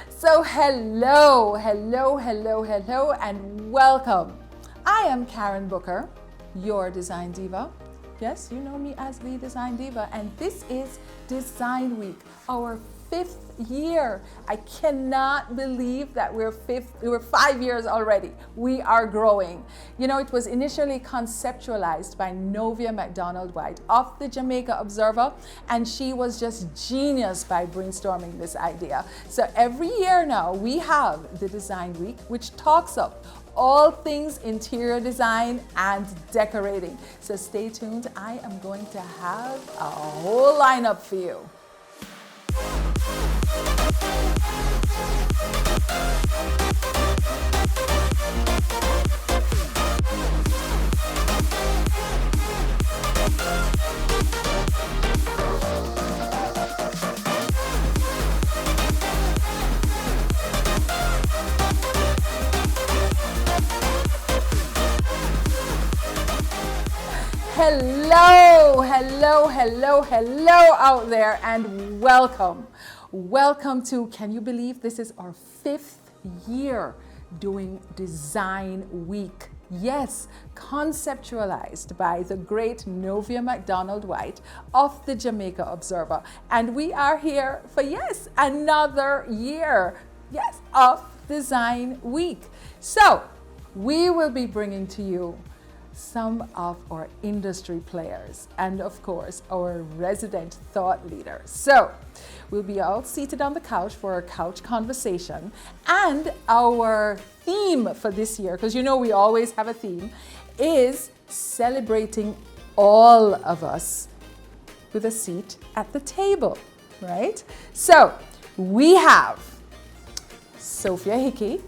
So hello, and welcome. I am Karen Booker, your Design Diva. Yes, you know me as the Design Diva, and this is Design Week, our 5th year. I cannot believe that we're 5 years already. We are growing. You know, it was initially conceptualized by Novia MacDonald White of the Jamaica Observer, and she was just genius by brainstorming this idea. So every year now we have the Design Week, which talks up all things interior design and decorating. So stay tuned. I am going to have a whole lineup for you. Hello out there, and welcome. Welcome to, can you believe this is our 5th year doing Design Week? Yes, conceptualized by the great Novia MacDonald White of the Jamaica Observer. And we are here for, yes, another year, yes, of Design Week. So we will be bringing to you some of our industry players and of course our resident thought leaders. So we'll be all seated on the couch for a couch conversation, and our theme for this year, because you know we always have a theme, is celebrating all of us with a seat at the table, right? So we have Sophia Hickey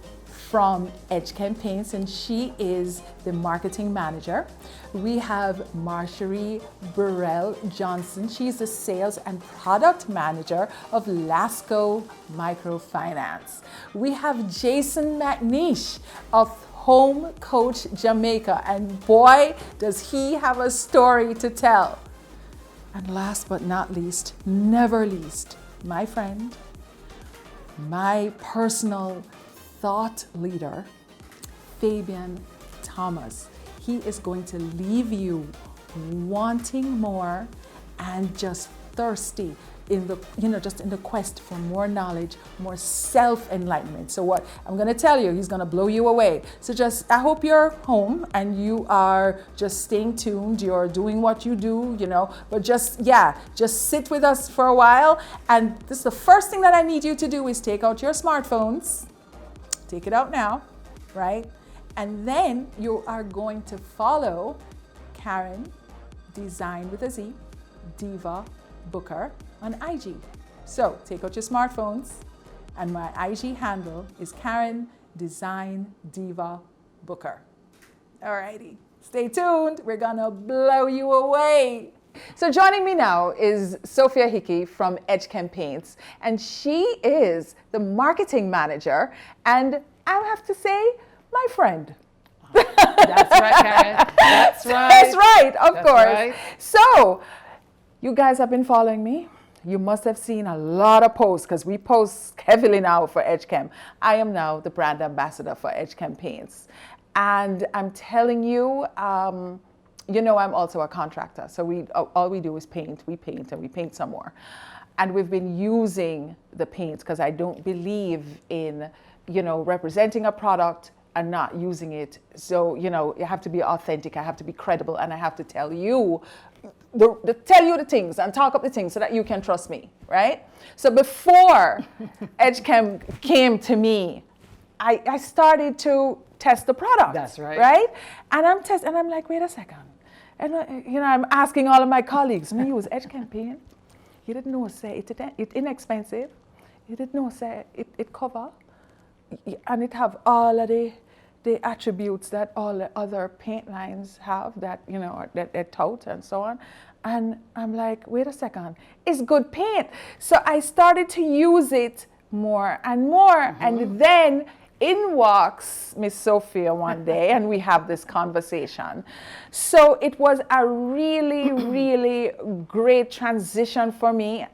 from Edgechem Paints, and she is the marketing manager. We have Marjorie Burrell Johnson. She's the sales and product manager of Lasco Microfinance. We have Jason McNeish of Home Coach Jamaica, and boy, does he have a story to tell. And last but not least, never least, my friend, my personal thought leader, Fabian Thomas. He is going to leave you wanting more and just thirsty in the, just in the quest for more knowledge, more self-enlightenment. So what I'm going to tell you, he's going to blow you away. So just, I hope you're home and you are just staying tuned. You're doing what you do, but just sit with us for a while. And this is the first thing that I need you to do is take out your smartphones. Take it out now, right? And then you are going to follow Karen, Design with a Z, Diva Booker on IG. So take out your smartphones, and my IG handle is Karen, Design Diva Booker. Alrighty, stay tuned. We're gonna blow you away. So joining me now is Sophia Hickey from Edgechem Paints, and she is the marketing manager, and I have to say, my friend. That's right, Karen. That's right. That's right, of course. Right. So, you guys have been following me. You must have seen a lot of posts, because we post heavily now for Edgechem. I am now the brand ambassador for Edgechem Paints. And I'm telling you, I'm also a contractor, so all we do is paint. We paint and we paint some more. And we've been using the paints because I don't believe in, representing a product and not using it. So, you have to be authentic, I have to be credible, and I have to tell you the things and talk up the things so that you can trust me, right? So before Edgechem came to me, I started to test the product. That's right. Right? And I'm like, wait a second. And I'm asking all of my colleagues, me use Edgechem paint. You didn't know say it inexpensive. You didn't know say it cover. And it have all of the attributes that all the other paint lines have, that that they tout and so on. And I'm like, wait a second, it's good paint. So I started to use it more and more, and then in walks Miss Sophia one day and we have this conversation. So it was a really, really great transition for me,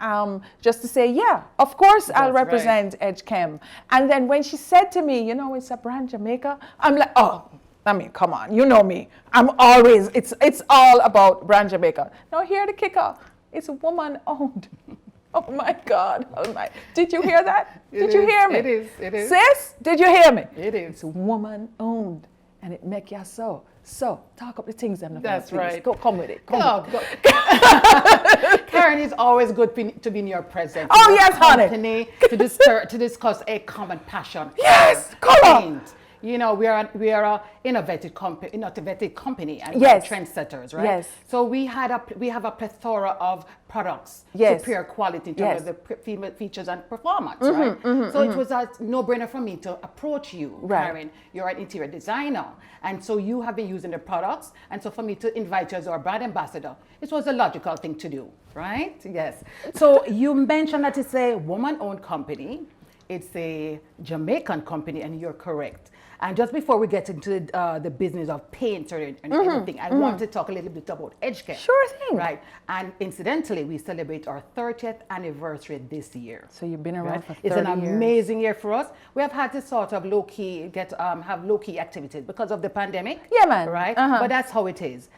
just to say, yeah, of course I'll represent Edgechem. And then when she said to me, you know, it's a brand Jamaica, I'm like, oh, I mean, come on, you know me. I'm always, it's all about brand Jamaica. Now here the kicker, it's woman owned. Oh my God, oh my. Did you hear that? Did you hear me? It is. Sis, did you hear me? It is. It's woman owned and it make ya so. So, talk up the things them. That's right. Go, come with it. Go. Karen, it's always good to be in your presence. Oh yes, honey. Company, to discuss a common passion. Yes, color. You know, we are a innovative company, and yes. we're trendsetters, right? Yes. So we have a plethora of products, yes. superior quality in terms yes. of the features and performance, right? So it was a no-brainer for me to approach you, right. Karen. You're an interior designer, and so you have been using the products, and so for me to invite you as our brand ambassador, it was a logical thing to do, right? Yes. So you mentioned that it's a woman-owned company. It's a Jamaican company, and you're correct. And just before we get into the business of paint and everything, I want to talk a little bit about Edgechem. Sure thing. Right. And incidentally, we celebrate our 30th anniversary this year. So you've been around for 30 years. It's an years. amazing year for us. We have had to sort of low-key have low-key activities because of the pandemic. Yeah, man. Right. But that's how it is.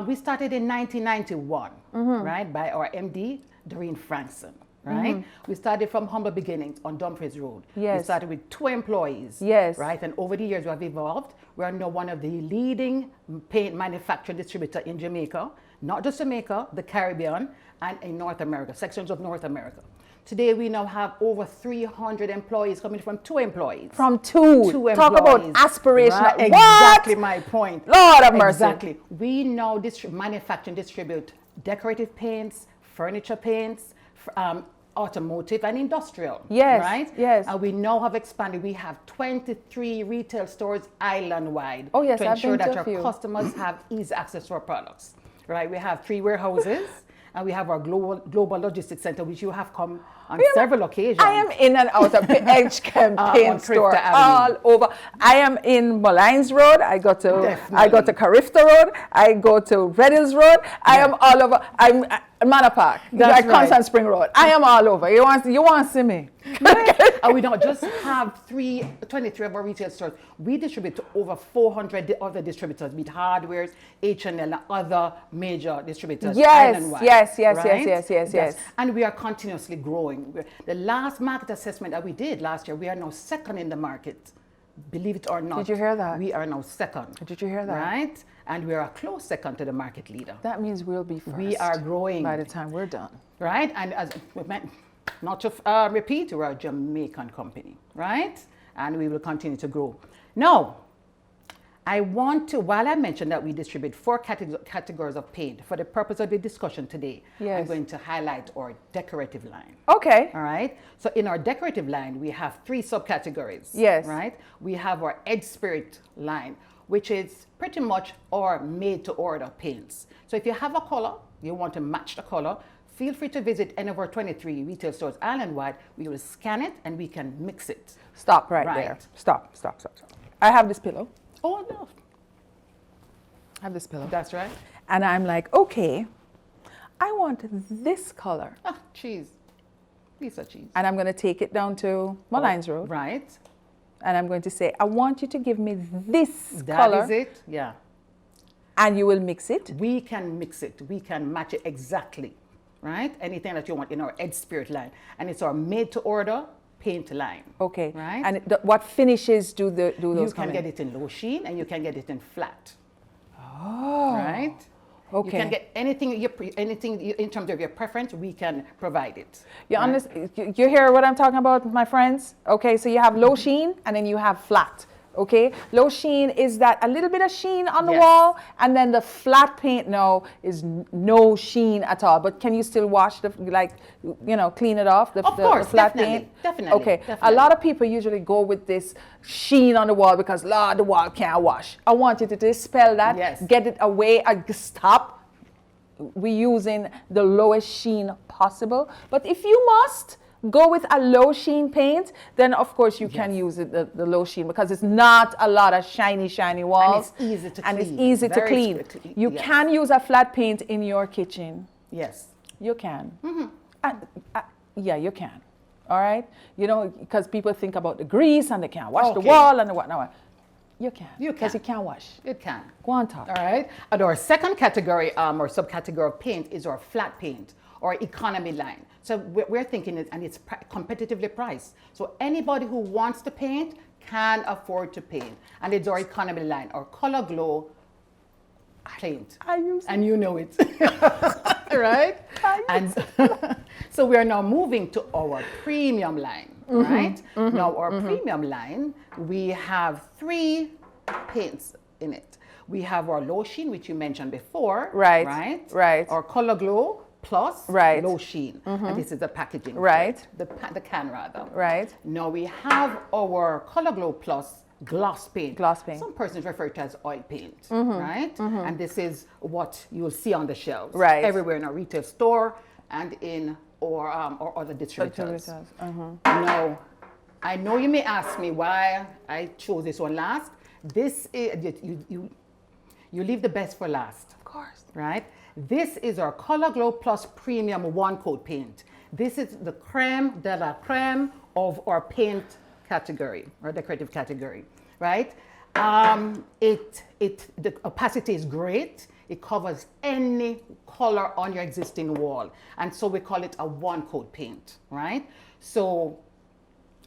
We started in 1991, right, by our MD, Doreen Franson. Right? We started from humble beginnings on Dumfries Road. Yes. We started with 2 employees. Yes. Right? And over the years we have evolved. We are now one of the leading paint manufacturing distributor in Jamaica, not just Jamaica, the Caribbean, and in North America, sections of North America. Today we now have over 300 employees coming from 2 employees. From 2. Talk about aspirational. Right? What? Exactly my point. Lord have mercy. Exactly. We now manufacture and distribute decorative paints, furniture paints, automotive and industrial. Yes, right? yes. And we now have expanded. We have 23 retail stores island-wide. Oh yes, to I've ensure been to that a few. our customers have easy access to our products. Right? We have 3 warehouses. And we have our global logistics center, which you have come on several occasions. I am in and out of the Edgechem Paint store all over. I am in Mollines Road. I go to Carifta Road. I go to Red Hills Road. I am all over. I'm Manor Park. That's right. Constant Spring Road. I am all over. You want to see me? And we don't just have 23 of our retail stores. We distribute to over 400 other distributors, be it hardwares, H&L, and other major distributors. Yes. And we are continuously growing. The last market assessment that we did last year, we are now second in the market. Believe it or not. Did you hear that? We are now second. Did you hear that? Right? And we are a close second to the market leader. That means we'll be first. We are growing. By the time we're done. Right? And as we meant, not to repeat, we're a Jamaican company, right? And we will continue to grow. Now, I want to, while I mentioned that we distribute 4 categories of paint, for the purpose of the discussion today, I'm going to highlight our decorative line. Okay. All right. So in our decorative line, we have 3 subcategories. Yes. Right? We have our Edge Spirit line, which is pretty much our made-to-order paints. So if you have a color, you want to match the color, feel free to visit any of our 23 retail stores island-wide. We will scan it and we can mix it. Stop right there. Stop. I have this pillow. Oh, no. I have this pillow. That's right. And I'm like, okay, I want this color. Ah, cheese. Piece of cheese. And I'm going to take it down to Mollines Road. Right. And I'm going to say, I want you to give me this color. That is it. Yeah. And you will mix it. We can mix it. We can match it exactly. Right? Anything that you want in our Edge Spirit line. And it's our made-to-order paint line. Okay. Right? And what finishes do those You come can in? get it in low sheen and you can get it in flat. Oh. Right? Okay. You can get anything in terms of your preference, we can provide it. You hear what I'm talking about, my friends? Okay, so you have low sheen and then you have flat. Okay, low sheen is that a little bit of sheen on the wall, and then the flat paint now is no sheen at all. But can you still wash clean it off? Of course, the flat definitely, paint? definitely. Okay, definitely. A lot of people usually go with this sheen on the wall because the wall can't wash. I want you to dispel that, get it away, stop. We're using the lowest sheen possible. But if you must go with a low sheen paint, then of course you can Yes. use it, the low sheen, because it's not a lot of shiny walls. And it's easy to and clean. it's easy to Very clean. quickly, You yes. can use a flat paint in your kitchen. Yes. You can. Yeah, you can. All right? You know, because people think about the grease and they can't wash the Okay. wall and the whatnot. You can. You Because can. you can wash. It can. Go on top. All right. And our second category or subcategory of paint is our flat paint or economy line. So we're thinking it, and it's competitively priced. So anybody who wants to paint can afford to paint. And it's our economy line or Color Glow paint. I use And you know it. Right? And so we are now moving to our premium line, right? Now our premium line, we have 3 paints in it. We have our low sheen, which you mentioned before. Right, Right? right. Our Color Glow plus Right. low sheen. And this is the packaging. for Right. it, the can rather. Right. Now we have our Color Glow plus gloss paint. Gloss paint. Some persons refer to it as oil paint, right? And this is what you'll see on the shelves. Right. Everywhere in our retail store and in or other distributors. Now, I know you may ask me why I chose this one last. This is, you leave the best for last. Of course. Right? This is our Color Glow Plus Premium One Coat Paint. This is the creme de la creme of our paint category or decorative category, right? The opacity is great. It covers any color on your existing wall. And so we call it a one coat paint, right? So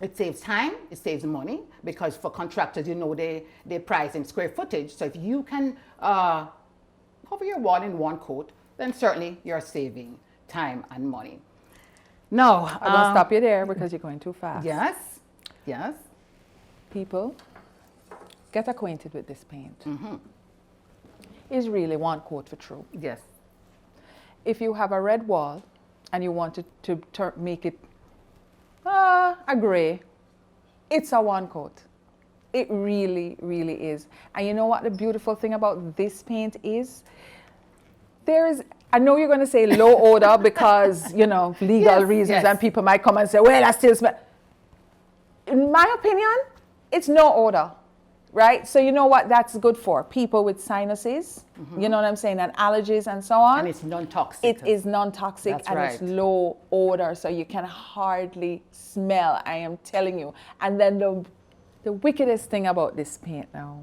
it saves time, it saves money, because for contractors, you know, they price in square footage. So if you can cover your wall in one coat, then certainly you're saving time and money. Now, I'm going to stop you there because you're going too fast. Yes, yes. People, get acquainted with this paint. It's really one coat for true. Yes. If you have a red wall and you want to make it a gray, it's a one coat. It really, really is. And you know what the beautiful thing about this paint is? I know you're going to say low odor because, you know, legal Yes, reasons, yes. and people might come and say, well, I still smell. In my opinion, it's no odor, right? So you know what that's good for? People with sinuses, you know what I'm saying, and allergies and so on. And it's non-toxic. It is non-toxic. That's and right. it's low odor, so you can hardly smell, I am telling you. And then the wickedest thing about this paint now.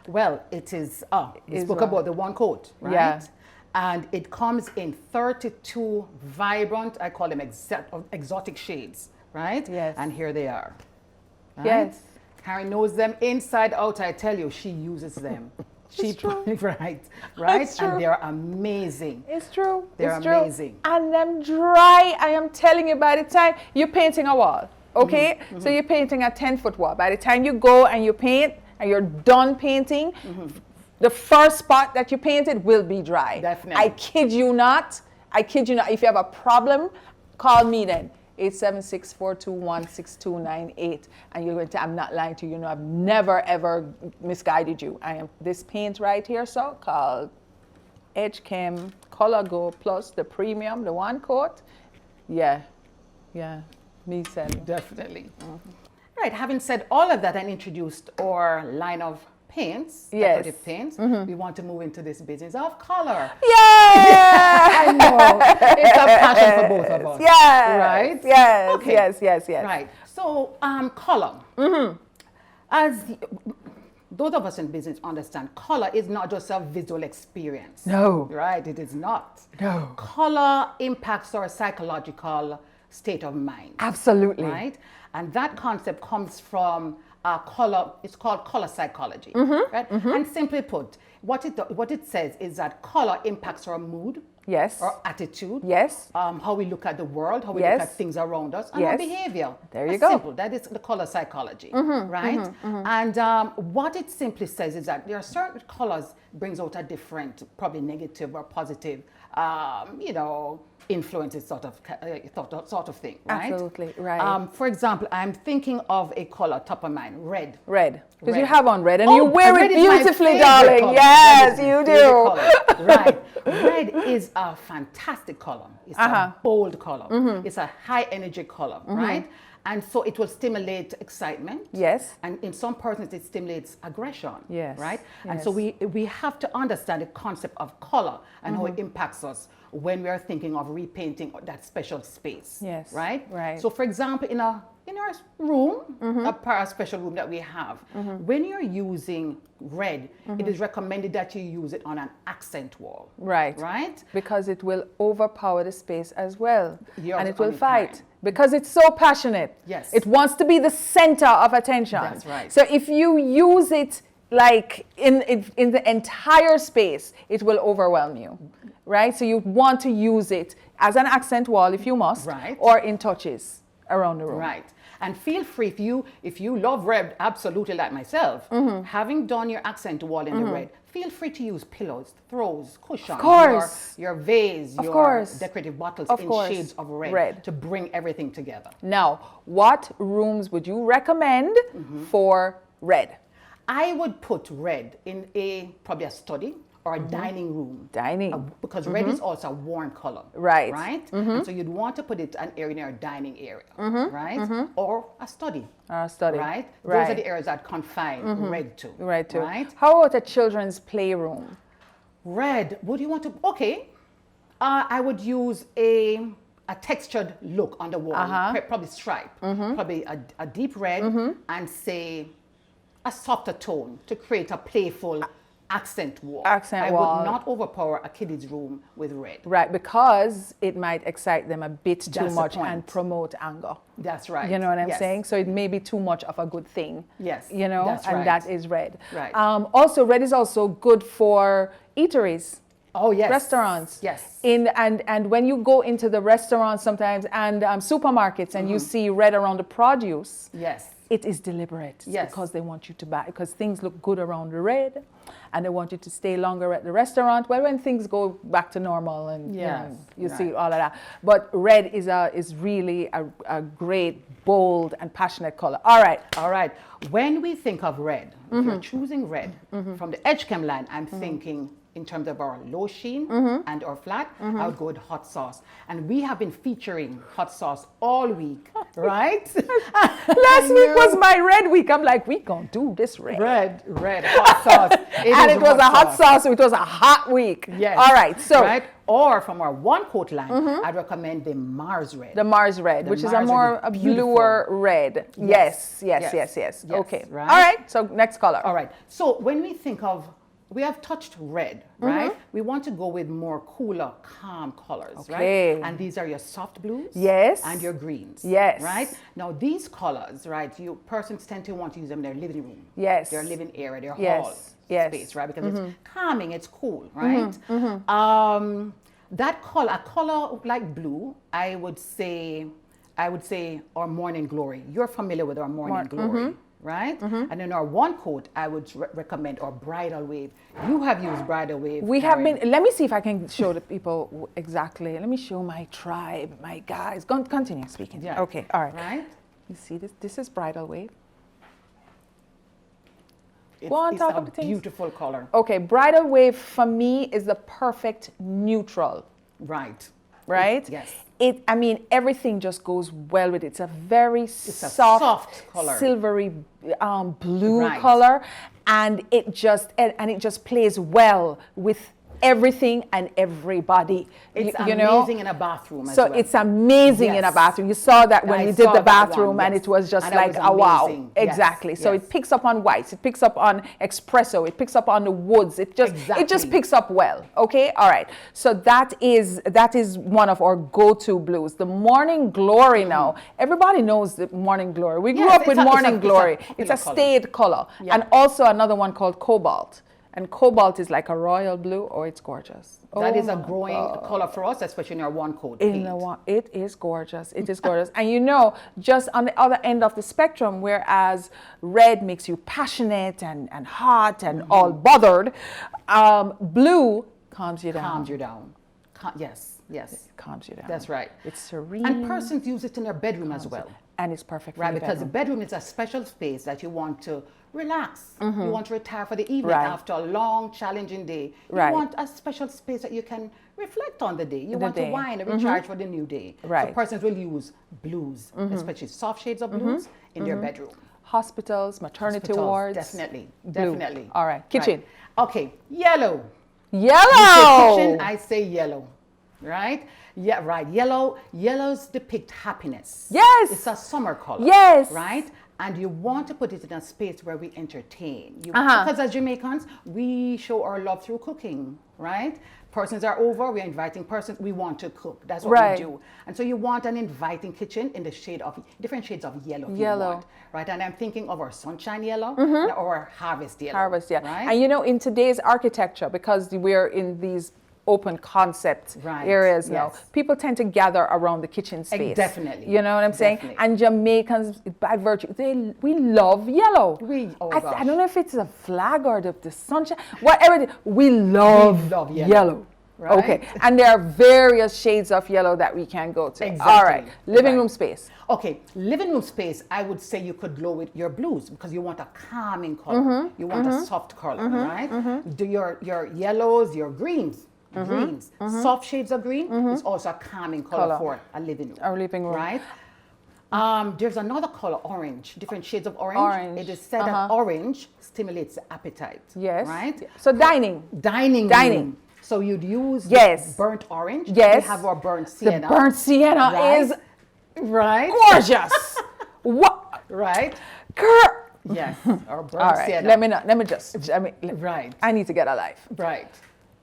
Well, it is, we Is spoke what? about the one coat, right? Yeah. And it comes in 32 vibrant, I call them exotic shades, right? Yes. And here they are. Right? Yes. Karen knows them inside out, I tell you, she uses them. She true. right. It's true. And they're amazing. It's true. They're it's true. amazing. And them dry, I am telling you, by the time you're painting a wall, okay? So you're painting a 10-foot wall. By the time you go and you paint and you're done painting, the first spot that you painted will be dry. Definitely. I kid you not. I kid you not. If you have a problem, call me then. 876-421-6298. And you're going to, I'm not lying to you. You know, I've never, ever misguided you. This paint right here, so called Edgechem Color Go Plus, the premium, the one coat. Yeah, me said. Definitely. Right, having said all of that and introduced our line of paints, Yes. decorative paints, we want to move into this business of color. Yeah! I know, it's a passion for both of us. Yes. Right? Yes. Okay. Yes. Right. So, color. As those of us in business understand, color is not just a visual experience. No. Right? It is not. No. Color impacts our psychological state of mind. Absolutely. Right? And that concept comes from color. It's called color psychology. Right? And simply put, what it says is that color impacts our mood, Yes. our attitude, Yes. how we look at the world, how we Yes. look at things around us, and our Yes. behavior. There you That's go. Simple. That is the color psychology, right? And what it simply says is that there are certain colors brings out a different, probably negative or positive you know, influences sort of thing, right? Absolutely, right. For example, I'm thinking of a color top of mind, red. Red. Because you Red. have on red and Oh, you wear it red is my beautifully, favorite darling. color. Yes, Red is my you favorite do. color. Right. Red is a fantastic color. It's a bold color. It's a high energy color, right? And so it will stimulate excitement. Yes. And in some persons, it stimulates aggression. Yes. Right? And Yes. so we have to understand the concept of color and how it impacts us when we are thinking of repainting that special space. Yes. Right? Right. So for example, in our room, a special room that we have, when you're using red, it is recommended that you use it on an accent wall. Right. Right? Because it will overpower the space as well. Yours And it will only fight. can. Because it's so passionate. Yes. It wants to be the center of attention. That's right. So if you use it like in the entire space, it will overwhelm you. Right? So you want to use it as an accent wall if you must. Right. Or in touches around the room. Right. And feel free, if you love red, absolutely like myself, having done your accent wall in the red, feel free to use pillows, throws, cushions, Of course. your vase, Of your course. decorative bottles Of in course. shades of red to bring everything together. Now, what rooms would you recommend for red? I would put red in probably a study or a dining room. Dining. Because red is also a warm color. Right. Right? And so you'd want to put it an area in your dining area. Right? Or a study. Or a study. Right? Right. Those are the areas that confine red to. Right, too. Right? How about a children's playroom? Red, would you want to, okay. I would use a textured look on the wall, probably stripe, probably a deep red and say a softer tone to create a playful accent wall. I wall. would not overpower a kid's room with red. Right, because it might excite them a bit too That's the much point. and promote anger. That's right. You know what I'm Yes. saying? So it may be too much of a good thing. Yes, You know, that's and right. that is red. Right. Also, red is also good for eateries. Oh, yes. Restaurants. Yes. And when you go into the restaurants sometimes and supermarkets and you see red around the produce, Yes. it is deliberate. Yes. Because they want you to buy, because things look good around the red and they want you to stay longer at the restaurant. Well, when things go back to normal and Yes, you see right. all of that. But red is really a great, bold and passionate color. All right. All right. When we think of red, if you're choosing red from the Edgechem line, I'm thinking in terms of our low sheen and our flat, I would go with hot sauce. And we have been featuring hot sauce all week, right? Last week was my red week. I'm like, we gonna do this red. Red, hot sauce. And it was a hot sauce, so it was a hot week. Yes. All right, so right? Or from our one coat line, I'd recommend the Mars red. the Mars red, The which is Mars a more red a is beautiful. bluer red. Yes. Yes. Okay. Right? All right. So next color. All right. So when we think of, we have touched red, right? We want to go with more cooler, calm colors, Okay. right? And these are your soft blues. Yes. And your greens. Yes. Right? Now these colors, right? Persons tend to want to use them in their living room. Yes. Their living area, their Yes. hall Yes. space, right? Because it's calming, it's cool, right? That color, a color like blue, I would say our morning glory. You're familiar with our morning glory, right? And in our one coat, I would recommend our bridal wave. You have used bridal wave. We have Karen. been. Let me see if I can show the people exactly. Let me show my tribe, my guys. Continue speaking. Yeah. Okay. All right. Right? You see this? This is bridal wave. It's, Go on, it's talk a about things. beautiful color. Okay. Bridal wave for me is the perfect neutral. Right. Right? Yes. I mean, everything just goes well with it. It's a very a soft color. silvery blue Right. color, and it just plays well with everything and everybody. It's you know? amazing in a bathroom as So well. it's amazing in a Yes. bathroom. You saw that when I you did saw the that bathroom, one, and yes. it was just And that like was a wow. amazing. Yes, Exactly. So yes. it picks up on whites. It picks up on espresso. It picks up on the woods. It just Exactly. picks up well. Okay. All right. So that is one of our go-to blues. The morning glory now. Everybody knows the morning glory. We grew Yes, up with it's a morning glory. popular It's a color. staid color. Yeah. And also another one called cobalt. And cobalt is like a royal blue. Oh, it's gorgeous. That Oh is a my growing God. color for us, especially in our one coat In paint. the one, it is gorgeous. It is gorgeous. And you know, just on the other end of the spectrum, whereas red makes you passionate and hot and all bothered, blue calms you down. Calms you down. Yes, yes. It calms you down. That's right. It's serene. And persons use it in their bedroom as well. And it's perfect for Right, the because bedroom. the bedroom is a special space that you want to relax. You want to retire for the evening Right. after a long, challenging day. You Right. want a special space that you can reflect on the day. You The want day. to wind and recharge for the new day. Right. So persons will use blues, especially soft shades of blues in their bedroom. Hospitals, maternity Hospitals, wards. Definitely, Blue. definitely. All right, kitchen. Right. Okay, yellow. Yellow. Kitchen, I say yellow. Right? Yeah, right. Yellows depict happiness. Yes. It's a summer color. Yes. Right? And you want to put it in a space where we entertain. Uh-huh. Because as Jamaicans, we show our love through cooking, right? Persons are over, we're inviting persons, we want to cook. That's what Right. we do. And so you want an inviting kitchen in the shade of, different shades of yellow. if you Yellow. want, right? And I'm thinking of our sunshine yellow or our harvest yellow. Harvest, yeah. Right? And you know, in today's architecture, because we're in these open concept Right, areas now, yes. people tend to gather around the kitchen space. Definitely. You know what I'm saying? Definitely. And Jamaicans, by virtue, we love yellow. Oh I gosh. don't know if it's a flag or the sunshine, whatever. We love yellow. Right? Okay. And there are various shades of yellow that we can go to. Exactly. All right. Living Right. room space. Okay, living room space, I would say you could go with your blues because you want a calming color. You want a soft color, right? Do your yellows, your greens. Soft shades of green is also a calming color for a living room. Our living room. Right? There's another color, orange, different shades of orange. Orange. It is said that orange stimulates the appetite. Yes. Right? So dining. Dining. Dining. So you'd use Yes. burnt orange. Yes. We have our burnt sienna. The burnt sienna Right? is Right? gorgeous. What? Right? Girl. Yes. Or burnt All right. sienna. Right. I need to get a life. Right.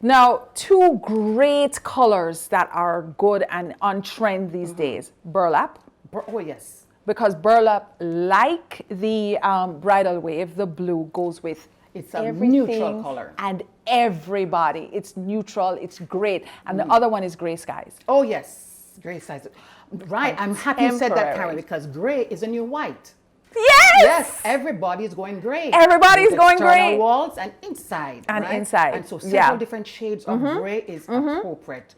Now, two great colors that are good and on trend these days. Burlap. Oh, yes. Because burlap, like the bridal wave, the blue goes with It's a everything neutral color. and everybody. It's neutral. It's great. And the other one is gray skies. Oh, yes. Gray size. Right. I'm happy you said that, Contemporary. Karen, because gray is a new white. Yes. Yes, everybody is going gray. Everybody's With going external gray. walls and inside. And right? inside, And so several yeah. different shades of gray is appropriate.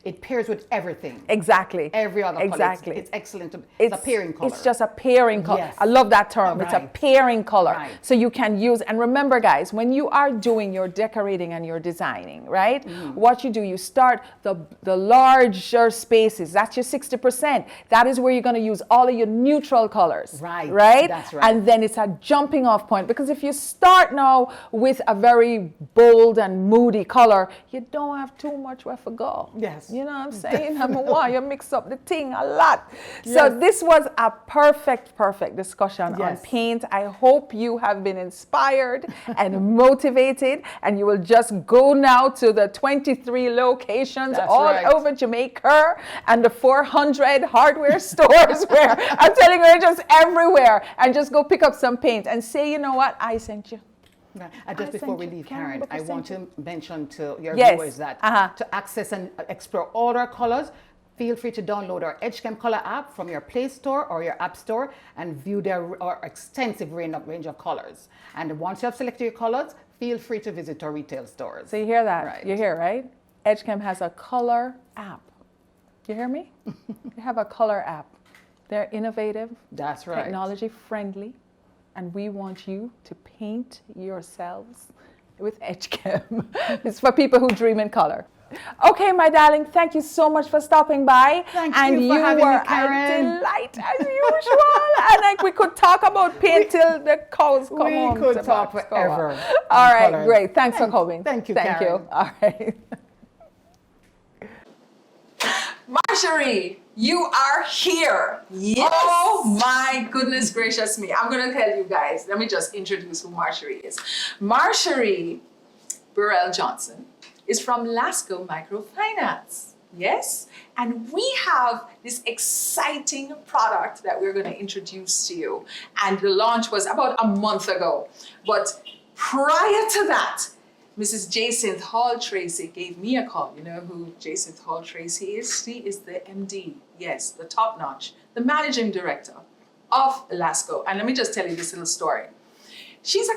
It pairs with everything. Exactly. Every other Exactly. color. It's excellent. It's a pairing color. It's just a pairing color. Yes. I love that term. It's a Right. pairing color. Right. So you can use, and remember guys, when you are doing your decorating and your designing, right? What you do, you start the larger spaces. That's your 60%. That is where you're going to use all of your neutral colors. Right. Right? That's right. And then it's a jumping off point, because if you start now with a very bold and moody color, you don't have too much where to go. Yes. You know what I'm saying? Why you mix up the thing a lot. So this was a perfect discussion on Yes. paint. I hope you have been inspired and motivated, and you will just go now to the 23 locations That's all right. over Jamaica and the 400 hardware stores where I'm telling you, they're just everywhere, and just go pick up some paint and say, you know what, I sent you. Right. Just before we leave, Karen, I want to mention to your Yes. viewers that Uh-huh. to access and explore all our colors, feel free to download our Edgechem Color app from your Play Store or your App Store and view our extensive range of colors. And once you have selected your colors, feel free to visit our retail stores. So you hear that? Right. You hear, right? Edgechem has a color app. You hear me? They have a color app. They're innovative, That's right. technology friendly, and we want you to paint yourselves with Edgechem. It's for people who dream in color. Okay, my darling, thank you so much for stopping by. Thank and you for having me, were Karen. a delight as usual. And like we could talk about paint till the cows come home. We could to talk Box forever. Cover. All right, colors. great. Thanks for coming. Thank you, Thank Karen. you. All right. Marjorie, you are here. Yes. Oh my goodness gracious me. I'm going to tell you guys. Let me just introduce who Marjorie is. Marjorie Burrell Johnson is from Lasco Microfinance. Yes? And we have this exciting product that we're going to introduce to you. And the launch was about a month ago. But prior to that, Mrs. Jacinth Hall Tracy gave me a call. You know who Jacinth Hall Tracy is? She is the MD, yes, the top notch, the managing director of Lasco. And let me just tell you this little story. she's a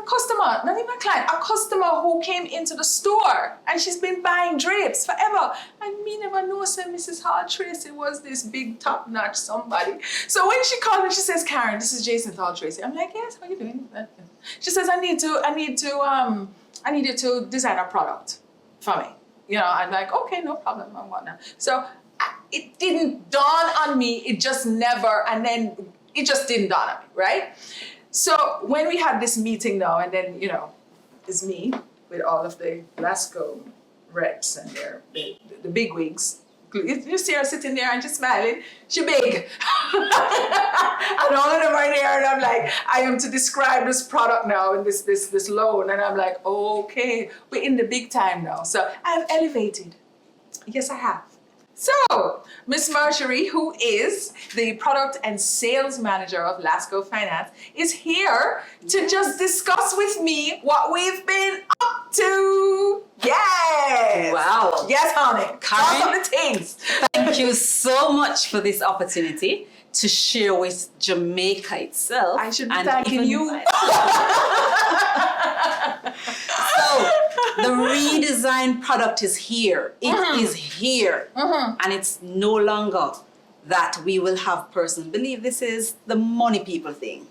customer, not even a client, a customer who came into the store and she's been buying drapes forever. And me never know, said Mrs. Hall Tracy was this big top-notch somebody. So when she called me, she says, Karen, this is Jason Hall Tracy. I'm like, yes, how are you doing? She says, I need you to design a product for me. You know, I'm like, okay, no problem, and whatnot. So it didn't dawn on me, it just never, and then it just didn't dawn on me, right? So when we had this meeting now, and then, you know, it's me with all of the Glasgow reps and the big wigs. You see her sitting there and she's smiling, she big. And all of them are there and I'm like, I am to describe this product now and this loan. And I'm like, okay, we're in the big time now. So I've elevated. Yes, I have. So, Miss Marjorie, who is the product and sales manager of Lasco Finance, is here to just discuss with me what we've been up to. Yes! Wow. Yes, honey. Karen? Talk of the things. Thank you so much for this opportunity to share with Jamaica itself. I should be and thanking even you. So, the redesigned product is here. It is here. And it's no longer that we will have persons believe this is the money people thing.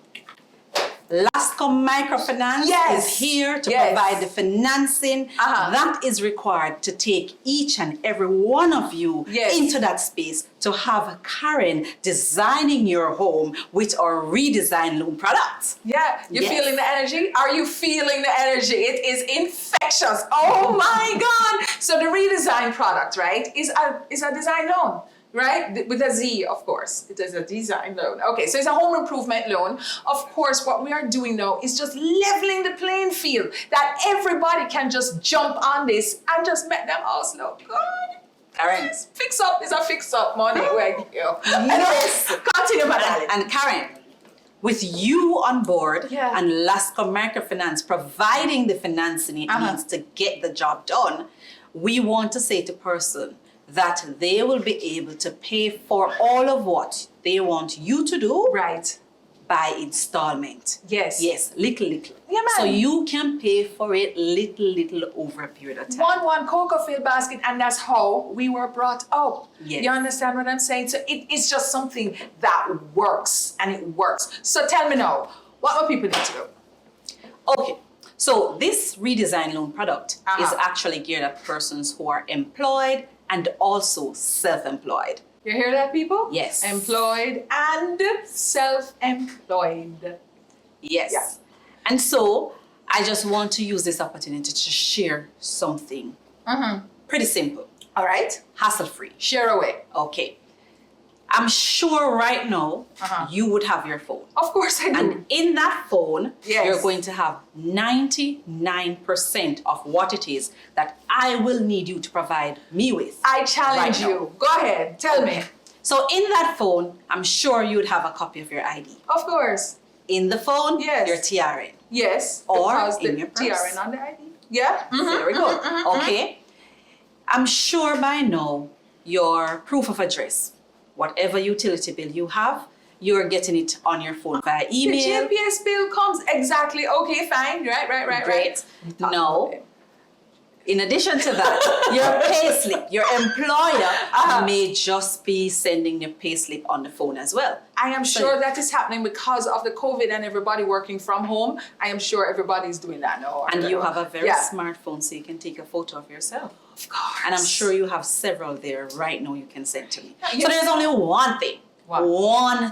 Lasco Microfinance is here to provide the financing that is required to take each and every one of you into that space to have Karen designing your home with our redesigned loan products. Yeah, you're feeling the energy? Are you feeling the energy? It is infectious. Oh my God. So the redesigned product, right, is a design loan. Right? With a Z, of course. It is a design loan. Okay, so it's a home improvement loan. Of course, what we are doing now is just leveling the playing field that everybody can just jump on this and just make them house look good. Karen. Fix up is a fix up money. Where you Yes. Continue, madam. And Karen, with you on board and Lasco Microfinance providing the financing it needs to get the job done, we want to say to person that they will be able to pay for all of what they want you to do by installment. Yes, little. Yeah, man. So you can pay for it little over a period of time. One cocoa field basket, and that's how we were brought up. Yes. You understand what I'm saying? So it's just something that works, and it works. So tell me now, what do people need to do? Okay. So this redesigned loan product is actually geared at persons who are employed and also self-employed. You hear that, people? Yes. Employed and self-employed. Yes. Yeah. And so I just want to use this opportunity to share something pretty simple. All right. Hassle-free. Share away. Okay. I'm sure right now you would have your phone. Of course I do. And in that phone, you're going to have 99% of what it is that I will need you to provide me with. I challenge you. Go ahead. Tell me. So in that phone, I'm sure you would have a copy of your ID. Of course. In the phone, your TRN. Yes. Or in your purse. TRN on the ID. Yeah. There we go. Okay. I'm sure by now your proof of address, whatever utility bill you have, you're getting it on your phone via email. The GPS bill comes exactly. Okay, fine. Right. Great. No. In addition to that, your payslip, your employer may just be sending your payslip on the phone as well. I am sure that is happening because of the COVID and everybody working from home. I am sure everybody's doing that now. And you have a very smartphone, so you can take a photo of yourself. Of course. And I'm sure you have several there right now you can send to me. So there's only one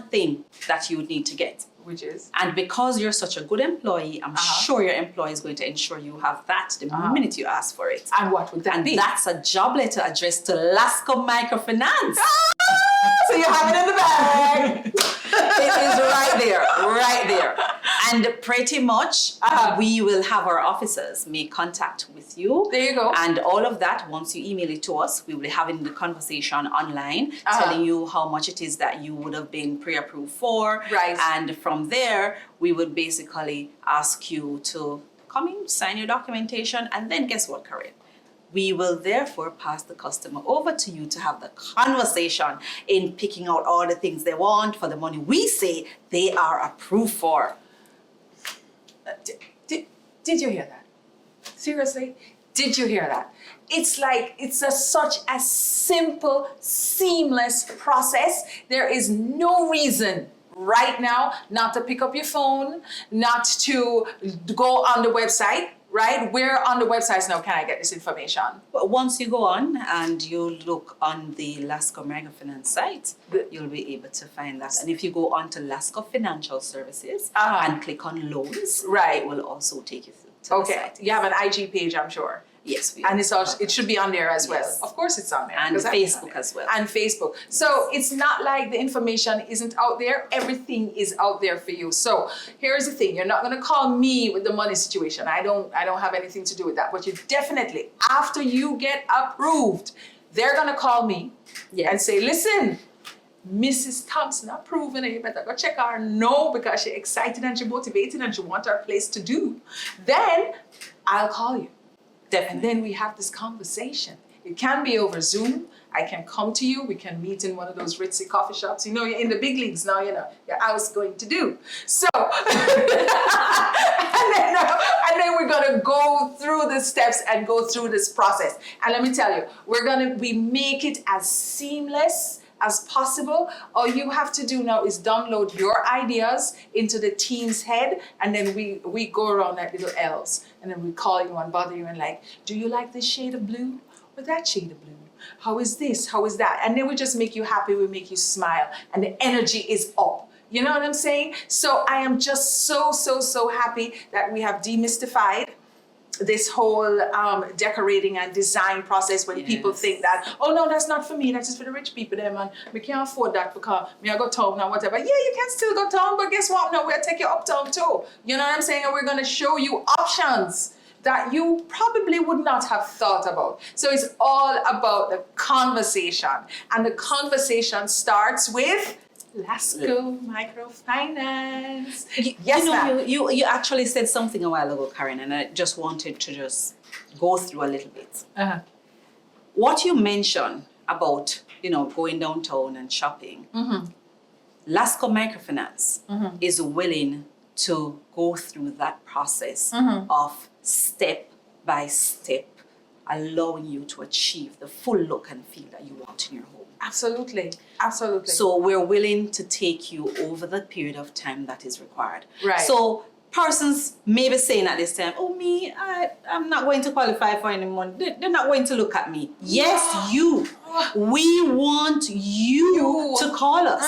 thing that you would need to get. Which is? And because you're such a good employee, I'm sure your employer is going to ensure you have that the minute you ask for it. And what would that be? And that's a job letter addressed to Lasco Microfinance. So you have it in the bag. It is right there. And pretty much, we will have our officers make contact with you. There you go. And all of that, once you email it to us, we will be having the conversation online, telling you how much it is that you would have been pre-approved for. Right. And from there, we would basically ask you to come in, sign your documentation, and then guess what, Karen? We will therefore pass the customer over to you to have the conversation in picking out all the things they want for the money we say they are approved for. Did you hear that? Seriously? Did you hear that? It's like, it's such a simple, seamless process. There is no reason right now not to pick up your phone, not to go on the website, right? Where on the websites now can I get this information? But once you go on and you look on the Lasco Microfinance site, you'll be able to find that. And if you go on to Lasco Financial Services and click on loans, Right. it will also take you through to the Okay, site. you have an IG page, I'm sure. Yes, we And do. it's also, it should be on there as well. Yes. Of course it's on there. And 'cause Facebook on there. as well. And Facebook. So it's not like the information isn't out there. Everything is out there for you. So here's the thing. You're not going to call me with the money situation. I don't have anything to do with that. But you definitely, after you get approved, they're going to call me and say, listen, Mrs. Thompson approving it. You better go check her. No, because she's excited and she's motivated and she wants her place to do. Then I'll call you. And then we have this conversation. It can be over Zoom. I can come to you. We can meet in one of those ritzy coffee shops. You know, you're in the big leagues now, you know, your house going to do. So, and then we're going to go through the steps and go through this process. And let me tell you, we make it as seamless as possible. All you have to do now is download your ideas into the team's head, and then we go around like little elves, and then we call you and bother you and like, do you like this shade of blue or that shade of blue? How is this? How is that? And then we just make you happy, we make you smile, and the energy is up. You know what I'm saying? So I am just so happy that we have demystified this whole decorating and design process when people think that, oh no, that's not for me, that's just for the rich people there, man. We can't afford that because me I go town and whatever. Yeah, you can still go town, but guess what? No, we'll take you uptown too. You know what I'm saying? And we're gonna show you options that you probably would not have thought about. So it's all about the conversation. And the conversation starts with Lasco Microfinance. You actually said something a while ago, Karen, and I just wanted to just go through a little bit. What you mentioned about, going downtown and shopping, Lasco Microfinance is willing to go through that process of step by step, allowing you to achieve the full look and feel that you want in your home. Absolutely. So we're willing to take you over the period of time that is required. Right. So persons may be saying at this time, oh, I'm not going to qualify for any money. They're not going to look at me. Yes, you. We want you to call us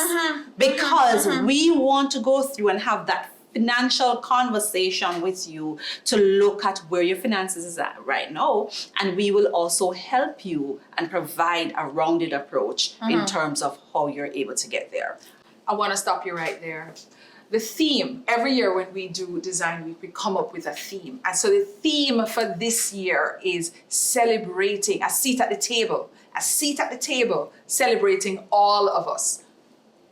because we want to go through and have that financial conversation with you to look at where your finances is at right now, and we will also help you and provide a rounded approach in terms of how you're able to get there. I want to stop you right there. The theme, every year when we do Design Week, we come up with a theme. And so the theme for this year is celebrating a seat at the table, celebrating all of us.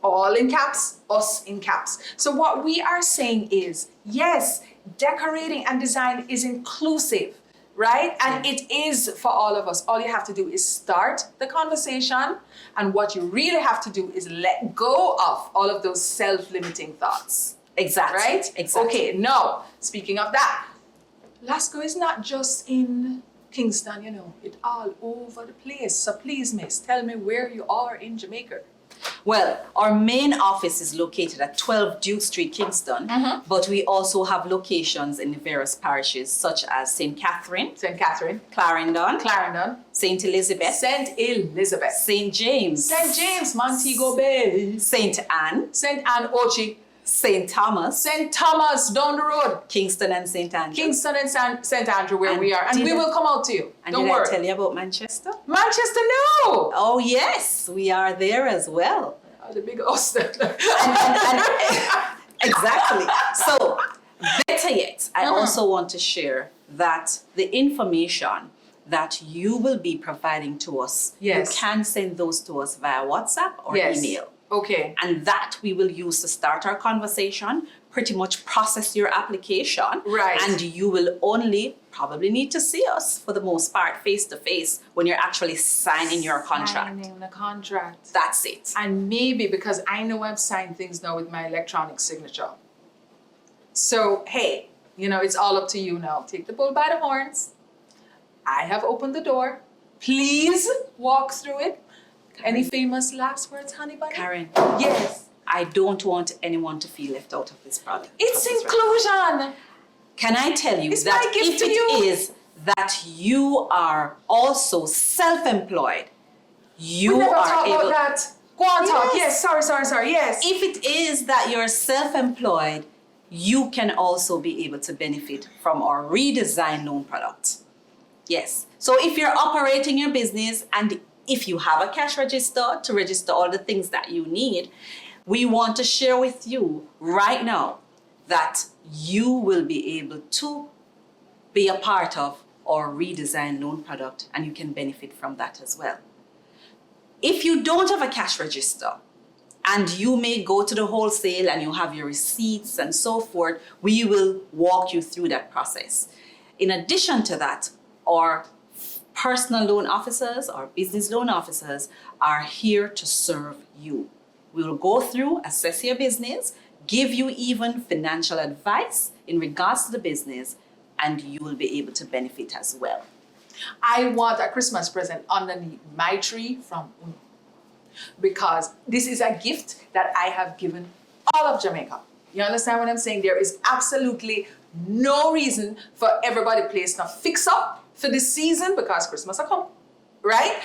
All in caps, us in caps. So what we are saying is, yes, decorating and design is inclusive, right? And it is for all of us. All you have to do is start the conversation. And what you really have to do is let go of all of those self-limiting thoughts. Exactly. Right? Exactly. Okay, now, speaking of that, Lasco is not just in Kingston, it's all over the place. So please, miss, tell me where you are in Jamaica. Well, our main office is located at 12 Duke Street, Kingston, but we also have locations in the various parishes such as St. Catherine, Clarendon, St. Elizabeth, St. James, Montego Bay, St. Anne, Ochi, St. Thomas, down the road, Kingston and St. Andrew. St. Andrew, where we are. And we will come out to you. And Don't did worry. I tell you about Manchester? Manchester, no! Oh, yes, we are there as well. The big host. Exactly. So, better yet, I also want to share that the information that you will be providing to us, you can send those to us via WhatsApp or email. Okay. And that we will use to start our conversation, pretty much process your application. Right. And you will only probably need to see us for the most part face to face when you're actually signing your contract. Signing the contract. That's it. And maybe because I know I've signed things now with my electronic signature. So, hey, You know, it's all up to you now. Take the bull by the horns. I have opened the door. Please walk through it. Any famous last words, honey bunny? Karen, Yes. I don't want anyone to feel left out of this product. It's of this inclusion. Can I tell you It's that my gift if to it you. is that you are also self-employed, you We never are talk able. about that. Go on, talk. Yes. Yes, sorry. Yes. If it is that you're self-employed, you can also be able to benefit from our redesigned loan product. Yes. So if you're operating your business and if you have a cash register to register all the things that you need, we want to share with you right now that you will be able to be a part of our redesigned loan product and you can benefit from that as well. If you don't have a cash register and you may go to the wholesale and you have your receipts and so forth, we will walk you through that process. In addition to that, our personal loan officers, our business loan officers are here to serve you. We will go through, assess your business, give you even financial advice in regards to the business, and you will be able to benefit as well. I want a Christmas present underneath my tree from Uno, because this is a gift that I have given all of Jamaica. You understand what I'm saying? There is absolutely no reason for everybody place not fix up for this season because Christmas will come, right?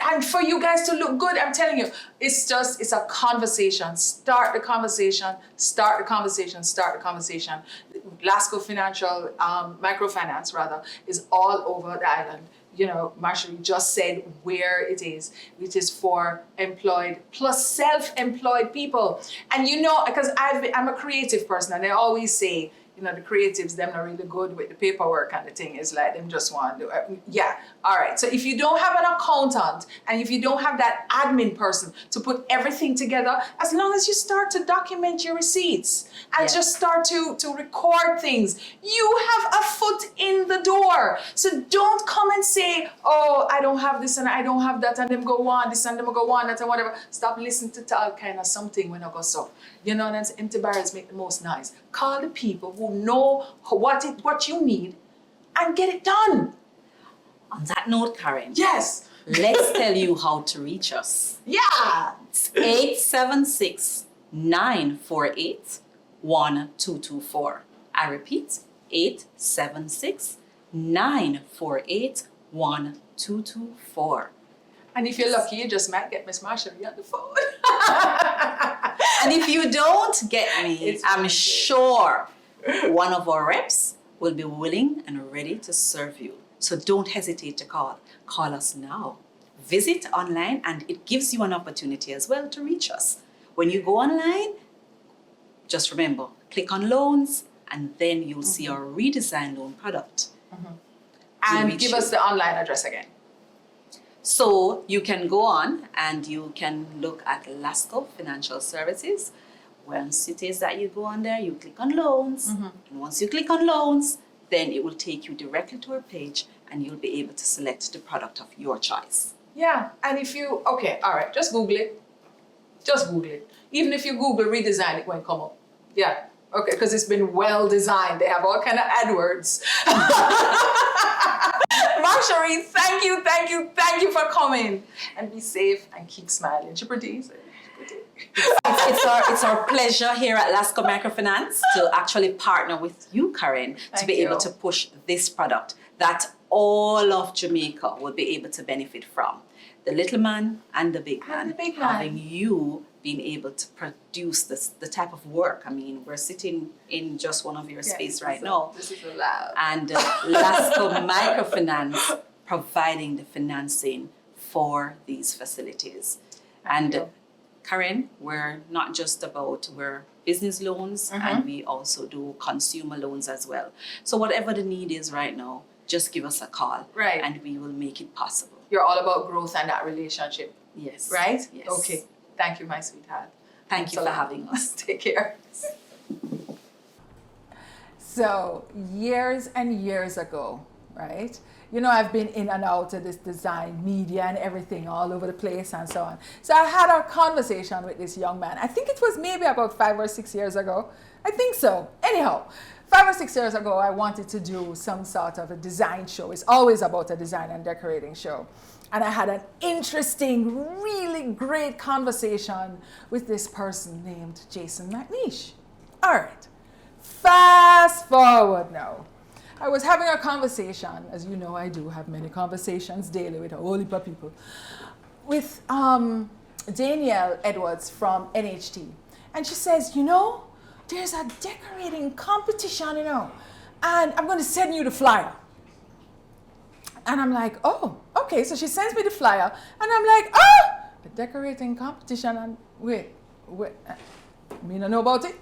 And for you guys to look good, I'm telling you, it's a conversation. Start the conversation. Lasco Financial, Microfinance rather, is all over the island. You know, Marjorie just said where it is. It is for employed plus self-employed people. And you know, because I'm a creative person and I always say, you know, the creatives, them not really good with the paperwork and the thing is like, them just want to do it. Yeah, all right. So if you don't have an accountant and if you don't have that admin person to put everything together, as long as you start to document your receipts and just start to record things, you have a foot in the door. So don't come and say, oh, I don't have this and I don't have that and them go on, this and them go on, that and whatever. Stop listening to all kind of something when I go so. You know, and empty barrels make the most noise. Call the people who know what you need and get it done. On that note, Karen, Yes. let's tell you how to reach us. Yeah. It's 876-948-1224. I repeat, 876-948-1224. And if you're lucky, you just might get Miss Marjorie on the phone. And if you don't get me, It's I'm okay. sure one of our reps will be willing and ready to serve you. So don't hesitate to call. Call us now. Visit online and it gives you an opportunity as well to reach us. When you go online, just remember, click on loans and then you'll see our redesigned loan product. And reach give you. us the online address again. So you can go on and you can look at Lasco Financial Services. Once it is that you go on there, you click on loans. And once you click on loans, then it will take you directly to our page and you'll be able to select the product of your choice. Yeah. And if you, okay, all right, just Google it. Just Google it. Even if you Google redesign, it won't come up. Yeah. Okay, because it's been well designed. They have all kind of AdWords. Marjorie, thank you for coming. And be safe and keep smiling. She pretty. It's our pleasure here at Lasco Microfinance to actually partner with you, Karen, to Thank be you. able to push this product that all of Jamaica will be able to benefit from. The little man and the big man. And the big man. Having you being able to produce the type of work. I mean, we're sitting in just one of your space right now. This is a lab. And Lasco Microfinance providing the financing for these facilities. And you. Karen, we're not just we're business loans and we also do consumer loans as well. So whatever the need is right now, just give us a call. Right. And we will make it possible. You're all about growth and that relationship, Yes. right? Yes. Okay. Thank you, my sweetheart. Thank you for having us. Take care. So, years and years ago, right? You know, I've been in and out of this design media and everything all over the place and so on. So I had a conversation with this young man. I think it was maybe about 5 or 6 years ago. I think so. Anyhow, 5 or 6 years ago, I wanted to do some sort of a design show. It's always about a design and decorating show. And I had an interesting, really great conversation with this person named Jason McNeish. All right, fast forward now. I was having a conversation, as you know I do have many conversations daily with a whole heap of people, with Danielle Edwards from NHT. And she says, you know, there's a decorating competition, you know, and I'm going to send you the flyer. And I'm like, oh, okay. So she sends me the flyer, and I'm like, a decorating competition, and wait, me don't know about it.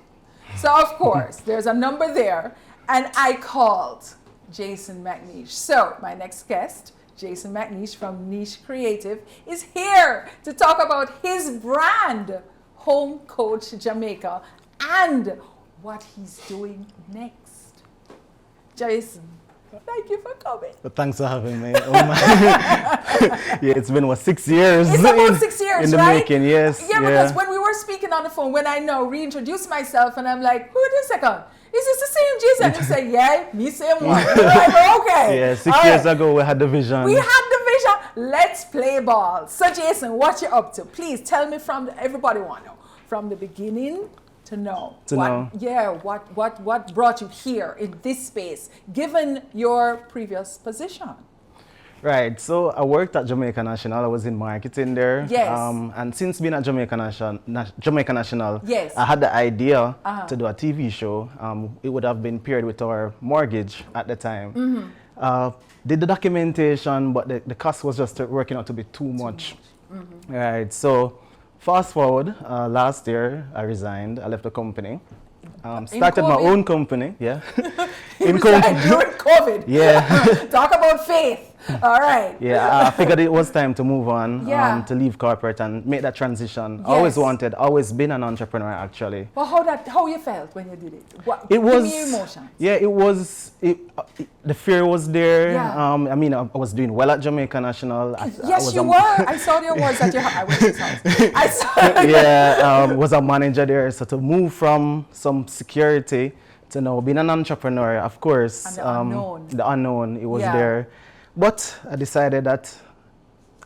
So of course, there's a number there, and I called Jason McNeish. So my next guest, Jason McNeish from Niche Creative, is here to talk about his brand, Home Coach Jamaica, and what he's doing next. Jason, thank you for coming. But thanks for having me. Oh my. Yeah, it's been 6 years. It's about 6 years, in the right? making, yes. Yeah, because when we were speaking on the phone, when I now reintroduced myself, and I'm like, wait a second, is this the same Jason? You say, yeah, me same one. Like, okay. Yeah, 6 years ago we had the vision. We had the vision. Let's play ball. So Jason, what you up to? Please tell me everybody want to know, from the beginning to know. Yeah, what brought you here in this space, given your previous position? Right, so I worked at Jamaica National. I was in marketing there. Yes. And since being at Jamaica National, yes, I had the idea to do a TV show. It would have been paired with our mortgage at the time. Did the documentation, but the cost was just working out to be too much. Right, so fast forward, last year I resigned. I left the company. Started my own company, yeah. in COVID. During COVID. Yeah. Talk about faith. All right. Yeah, I figured it was time to move on, Yeah. to leave corporate and make that transition. Yes. Always been an entrepreneur actually. But how you felt when you did it? It was, give me your emotions. Yeah, it was, the fear was there. Yeah. I mean, I was doing well at Jamaica National. Yes, you were. I saw the awards at your house. I went to his house. I saw. Yeah, was a manager there. So to move from some security to now being an entrepreneur, of course, and the unknown, it was there. But I decided that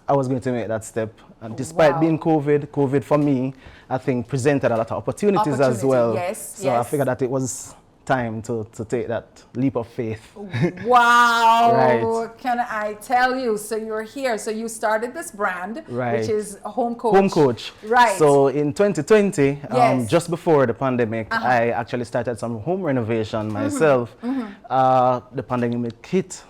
I was going to make that step. And despite being COVID for me, I think presented a lot of opportunities as well. Yes, so I figured that it was time to take that leap of faith. Wow. Right. Can I tell you? So you're here. So you started this brand, Right. which is Home Coach. Home Coach. Right. So in 2020, Yes. just before the pandemic, I actually started some home renovation myself. The pandemic hit.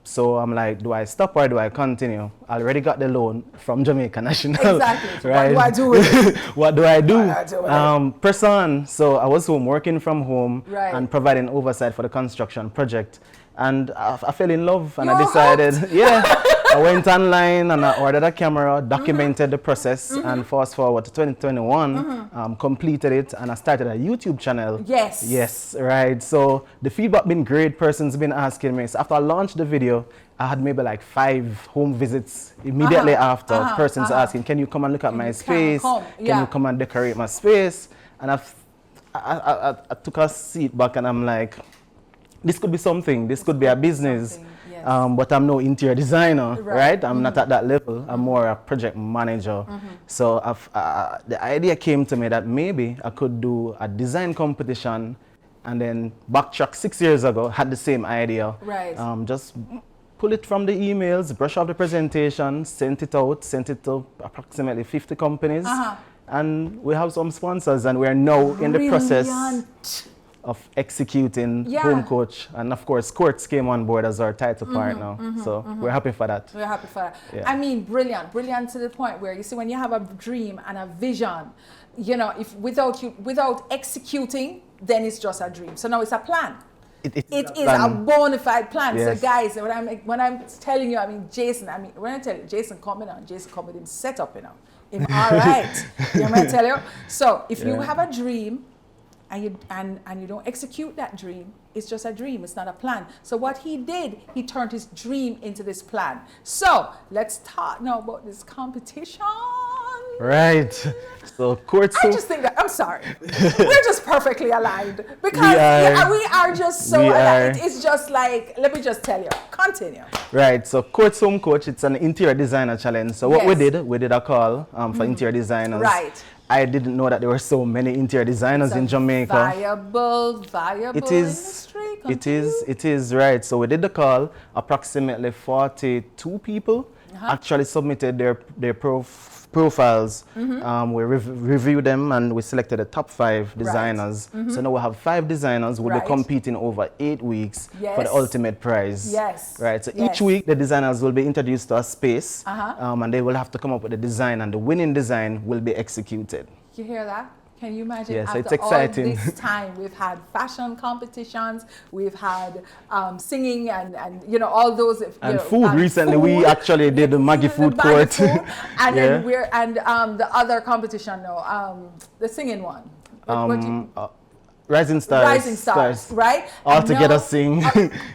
So I'm like, do I stop or do I continue? I already got the loan from Jamaica National. Exactly. Right? What do I do with it? What do I do? What do I do with it? Person. So I was home working from home Right. and providing oversight for the construction project. And I fell in love and You I were decided, yeah. I went online and I ordered a camera, documented the process, and fast forward to 2021, completed it, and I started a YouTube channel. Yes. Yes, right. So the feedback been great. Persons been asking me. So after I launched the video, I had maybe like 5 home visits immediately after. Persons asking, can you come and look at my space? Can you come and decorate my space? And I took a seat back and I'm like, this could be something. This could be a business. Yes. But I'm no interior designer, Right. I'm not at that level. I'm more a project manager. So the idea came to me that maybe I could do a design competition, and then backtrack 6 years ago, had the same idea. Right. Just pull it from the emails, brush off the presentation, sent it to approximately 50 companies. And we have some sponsors, and we're now in the process of executing Home Coach, and of course Quartz came on board as our title partner, so we're happy for that. We're happy for that. Yeah. I mean, brilliant to the point where you see when you have a dream and a vision, you know, if without executing, then it's just a dream. So now it's a plan. It is a bona fide plan. Yes. So guys, when I'm telling you, I mean Jason, when I tell you Jason coming on, Jason come with him setup, you know, him all right. You know what I tell you? So if you have a dream, and you don't execute that dream, it's just a dream, it's not a plan. So what he did, he turned his dream into this plan. So let's talk now about this competition. Right. So I just think that, I'm sorry, we're just perfectly aligned because we are just so aligned. It's just like, let me just tell you, continue. Right, so Courts Home Coach, it's an interior designer challenge. So what we did a call for interior designers. Right. I didn't know that there were so many interior designers in Jamaica. Viable industry. It is, right. So we did the call. Approximately 42 people actually submitted their profiles. We reviewed them and we selected the top 5 designers. So now we have 5 designers who will be competing over 8 weeks for the ultimate prize. Yes. Right. So each week the designers will be introduced to a space and they will have to come up with a design, and the winning design will be executed. You hear that? Can you imagine? Yes, after it's exciting. all this time, we've had fashion competitions, we've had singing and you know, all those. And food. Recently, we actually did the Maggie food court. And then the other competition now, the singing one. Rising Stars. Rising Stars, right? All together sing.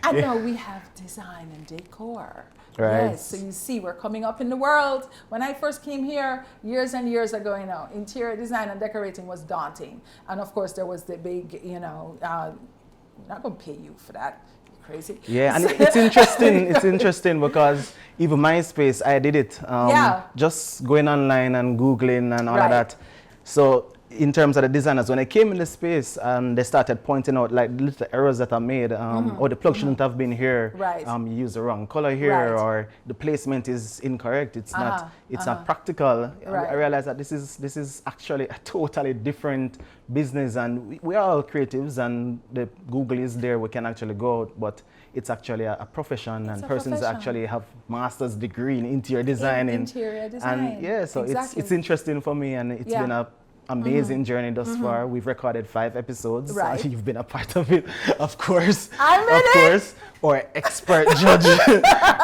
And now we have design and decor. Right. Yes, so you see, we're coming up in the world. When I first came here, years and years ago, you know, interior design and decorating was daunting. And of course, there was the big, you know, I'm not going to pay you for that. You're crazy. Yeah, and it's interesting. It's interesting because even MySpace, I did it. Just going online and Googling and all of that. So in terms of the designers, when I came in the space and they started pointing out like little errors that are made, or the plug shouldn't have been here, you use the wrong color here, or the placement is incorrect, it's not practical. I realized that this is actually a totally different business, and we are all creatives, and the Google is there, we can actually go out, but it's actually a profession, and persons actually have master's degree in interior design. Interior design. And yeah, so it's interesting for me, and it's been a amazing journey thus far. We've recorded 5 episodes. Right. You've been a part of it, of course. I'm or expert judge.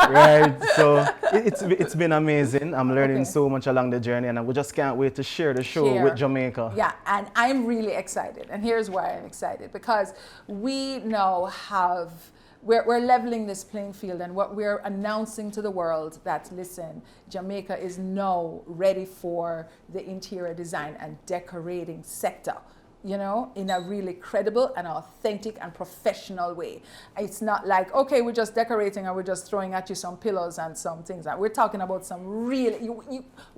Right. So it's been amazing. I'm learning so much along the journey, and we just can't wait to share the show with Jamaica. Yeah, and I'm really excited. And here's why I'm excited, because we now have we're leveling this playing field, and what we're announcing to the world that, listen, Jamaica is now ready for the interior design and decorating sector, you know, in a really credible and authentic and professional way. It's not like, okay, we're just decorating and we're just throwing at you some pillows and some things. We're talking about some really,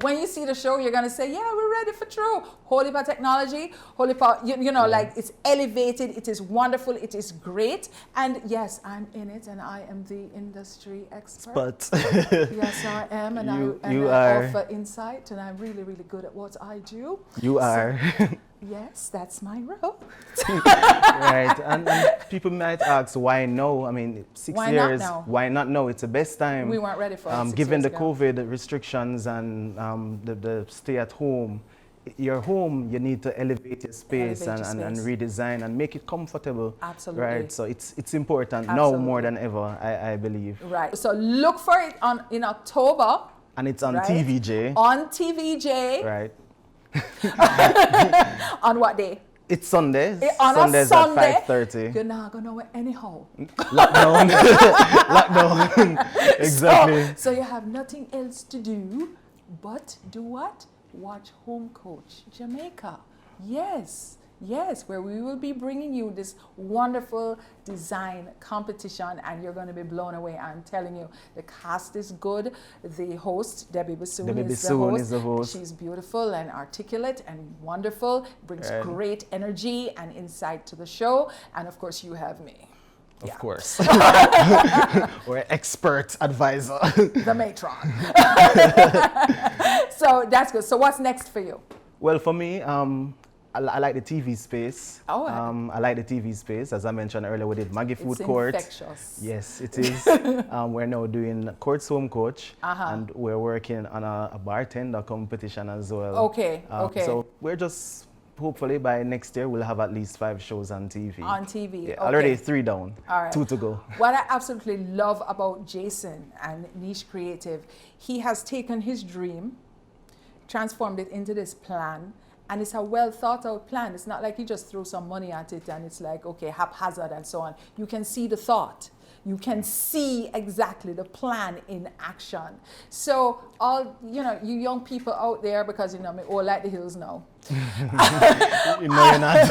when you see the show, you're gonna say, yeah, we're ready for true. Holy for technology, holy for, you know, like it's elevated, it is wonderful, it is great. And yes, I'm in it and I am the industry expert. But yes, I am, and I offer insight, and I'm really, really good at what I do. You are. Yes, that's my role. Right, and people might ask, why no? I mean, 6 years, why not now? It's the best time. We weren't ready for it 6 given years the ago. COVID restrictions and the stay at home. Your home, you need to elevate your space, and redesign and make it comfortable. Absolutely. Right, so it's important now more than ever, I believe. Right, so look for it in October. And it's on TVJ. On TVJ. Right. On what day? It's Sundays. Sundays at 5:30. You're not going to know it anyhow. Lockdown. Lockdown. Exactly. So you have nothing else to do but do what? Watch Home Coach Jamaica. Yes, where we will be bringing you this wonderful design competition, and you're going to be blown away. I'm telling you, the cast is good. The host, Debbie Bassoon, is the host. She's beautiful and articulate and wonderful, brings great energy and insight to the show. And of course, you have me. Of course. We're expert advisor. The matron. So that's good. So what's next for you? Well, for me, I like the TV space. Oh. I like the TV space. As I mentioned earlier, we did Maggie Food Court. Infectious. Yes, it is. We're now doing Courts Home Coach, and we're working on a bartender competition as well. Okay. So we're just, hopefully by next year, we'll have at least 5 shows on TV. On TV. Yeah, already 3 down. All right. 2 to go. What I absolutely love about Jason and Niche Creative, he has taken his dream, transformed it into this plan, And it's a well thought out plan. It's not like you just throw some money at it and it's like, okay, haphazard and so on. You can see the thought. You can see exactly the plan in action. So all, you young people out there, because me all like the hills now. No, you're not.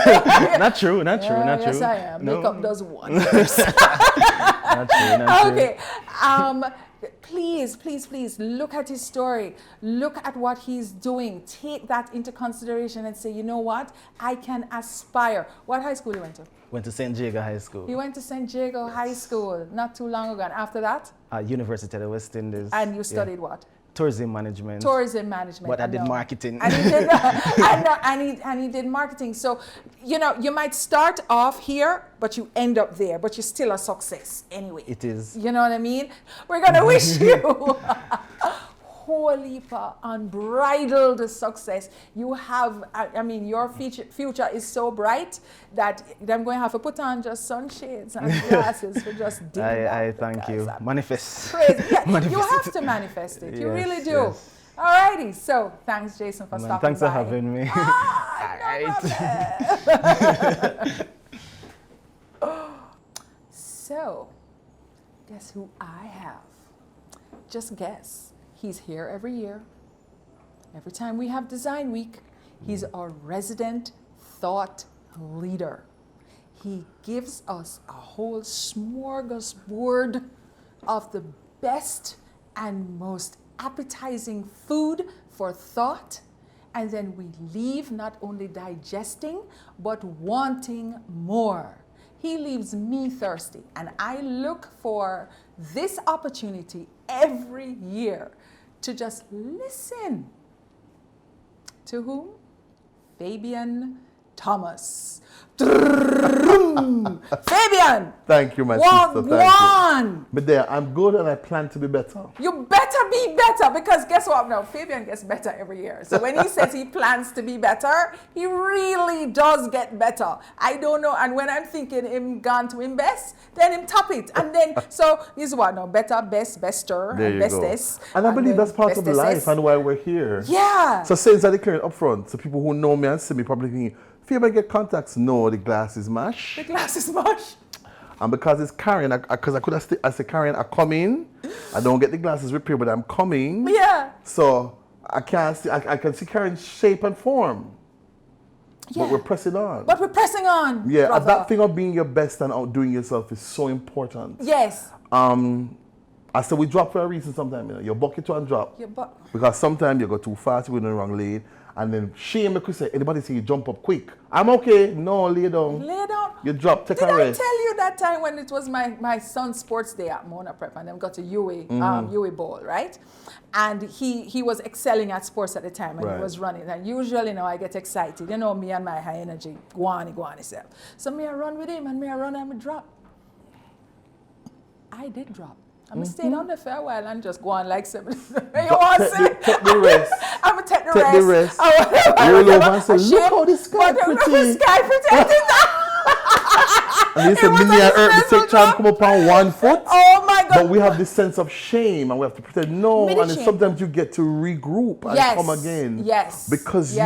Not true. Yes, I am. No. Makeup does wonders. Not true. Okay. Please look at his story. Look at what he's doing. Take that into consideration and say, you know what? I can aspire. What high school you went to? Went to St. Diego High School. You went to St. Diego High School not too long ago. And after that? University of the West Indies. And you studied what? Tourism management. Tourism management. But I did marketing. And he did, and he did marketing. So, you might start off here, but you end up there, but you're still a success anyway. It is. You know what I mean? We're going to wish you whole heap of unbridled success. You have, your future is so bright that I'm going to have to put on just sunshades and glasses for just digging I thank you. Manifest. Crazy. Yeah, Manifest you have it. to manifest it. You Yes, really do. yes. Alrighty. So thanks, Jason, for stopping Thanks by. for having me. So, guess who I have? Just guess. He's here every year. Every time we have Design Week, he's our resident thought leader. He gives us a whole smorgasbord of the best and most appetizing food for thought. And then we leave not only digesting, but wanting more. He leaves me thirsty. And I look for this opportunity every year to just listen. To whom? Fabian Thomas. Fabian! Thank you, my sister. Thank Wagwan! you. But there, I'm good and I plan to be better. You better be better, because guess what? Now, Fabian gets better every year. So when he says he plans to be better, he really does get better. I don't know. And when I'm thinking him gone to him best, then him top it. And then, so this is what now? Better, best, bester, There and you bestest. go. And I believe that's part of bestesses. life and why we're here. Yeah. So since I declare it up front, so people who know me and see me probably thinking, if you ever get contacts, no, the glass is mash. The glass is mush. And because it's carrying, because I could have I say carrying, I come in, I don't get the glasses repaired, but I'm coming. Yeah. So I can't see, I can see carrying shape and form. Yeah. But we're pressing on. But we're pressing on. Yeah, brother. that thing of being your best and outdoing yourself is so important. Yes. I said we drop for a reason sometimes, you bucket one drop. Because sometimes you go too fast, you go in the wrong lane, and then shame me could say, anybody say you jump up quick. I'm okay, no, lay down. Lay down. You drop, take Did a I rest. tell you that time when it was my son's sports day at Mona Prep, and then got a UA ball, right? And he was excelling at sports at the time, and he was running. And usually, I get excited. Me and my high energy, go on self. So me I run with him, and me I run and me drop. I did drop. I'm gonna stay down there for a while and just go on like 7. You want to see? Take the rest. I'm gonna take the Take the rest. Roll over and say, look how the sky pretty. The sky pretty. And he said, me and Earth, the take time come up on 1 foot. Oh my God. But we have this sense of shame and we have to pretend, no, Mini and then shame. sometimes you get to regroup and come again. Yes. Because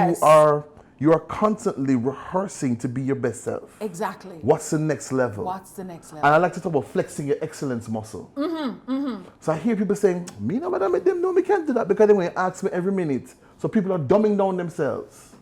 you are constantly rehearsing to be your best self. Exactly. What's the next level? What's the next level? And I like to talk about flexing your excellence muscle. So I hear people saying, me no matter make them know me can't do that because they want to ask me every minute. So people are dumbing down themselves.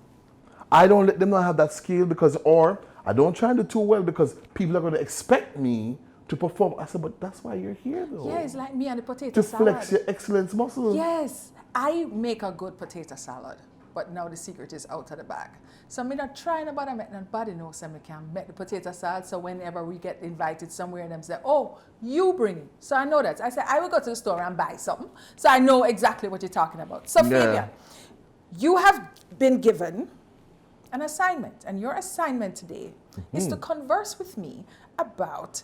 I don't let them know I have that skill or I don't try to do too well because people are going to expect me to perform. I said, but that's why you're here though. Yeah, it's like me and the potato to salad. flex your excellence muscle. Yes, I make a good potato salad, but now the secret is out of the bag. So I'm not trying about to make nobody know so I can make the potato salad. So whenever we get invited somewhere and them say, oh, you bring it. So I know that. I say, I will go to the store and buy something. So I know exactly what you're talking about. So Fabian, you have been given an assignment, and your assignment today is to converse with me about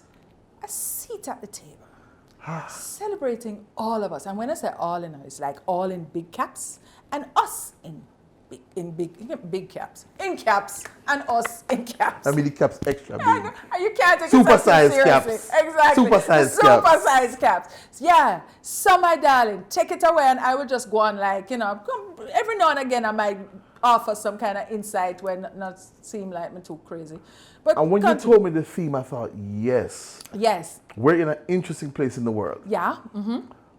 a seat at the table, celebrating all of us. And when I say all in, it's like all in big caps and us in big caps, in caps, and us in caps. I mean the caps extra big. You can't take Super yourself size seriously. caps. Exactly. Super size Super caps. size caps. Yeah. So my darling, take it away, and I will just go on like, every now and again I might offer some kind of insight when not seem like me too crazy. But And when you told me the theme, I thought, yes, yes, we're in an interesting place in the world. yeah,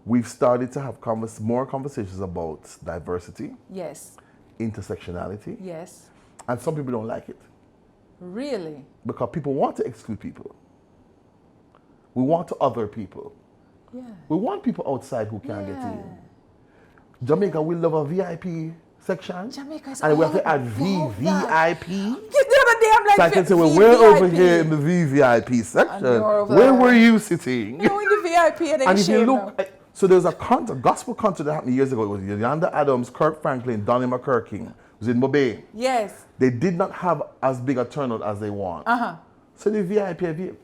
We've started to have more conversations about diversity, yes, intersectionality, yes, and some people don't like it really, because people want to exclude people. We want to other people. yeah. We want people outside who can't get Yeah. in. Jamaica, we love a VIP section. Jamaica is and we have all to add about that. VVIP. The other day I'm like, So I can say, well, we're over here in the VVIP section. you're over Where there. were you sitting? No, in the VIP and And if you shame look, now. so there's a gospel concert that happened years ago. It was Yolanda Adams, Kirk Franklin, Donnie McCurking. It was in Mobay. Yes. They did not have as big a turnout as they want. Uh-huh. So the VIP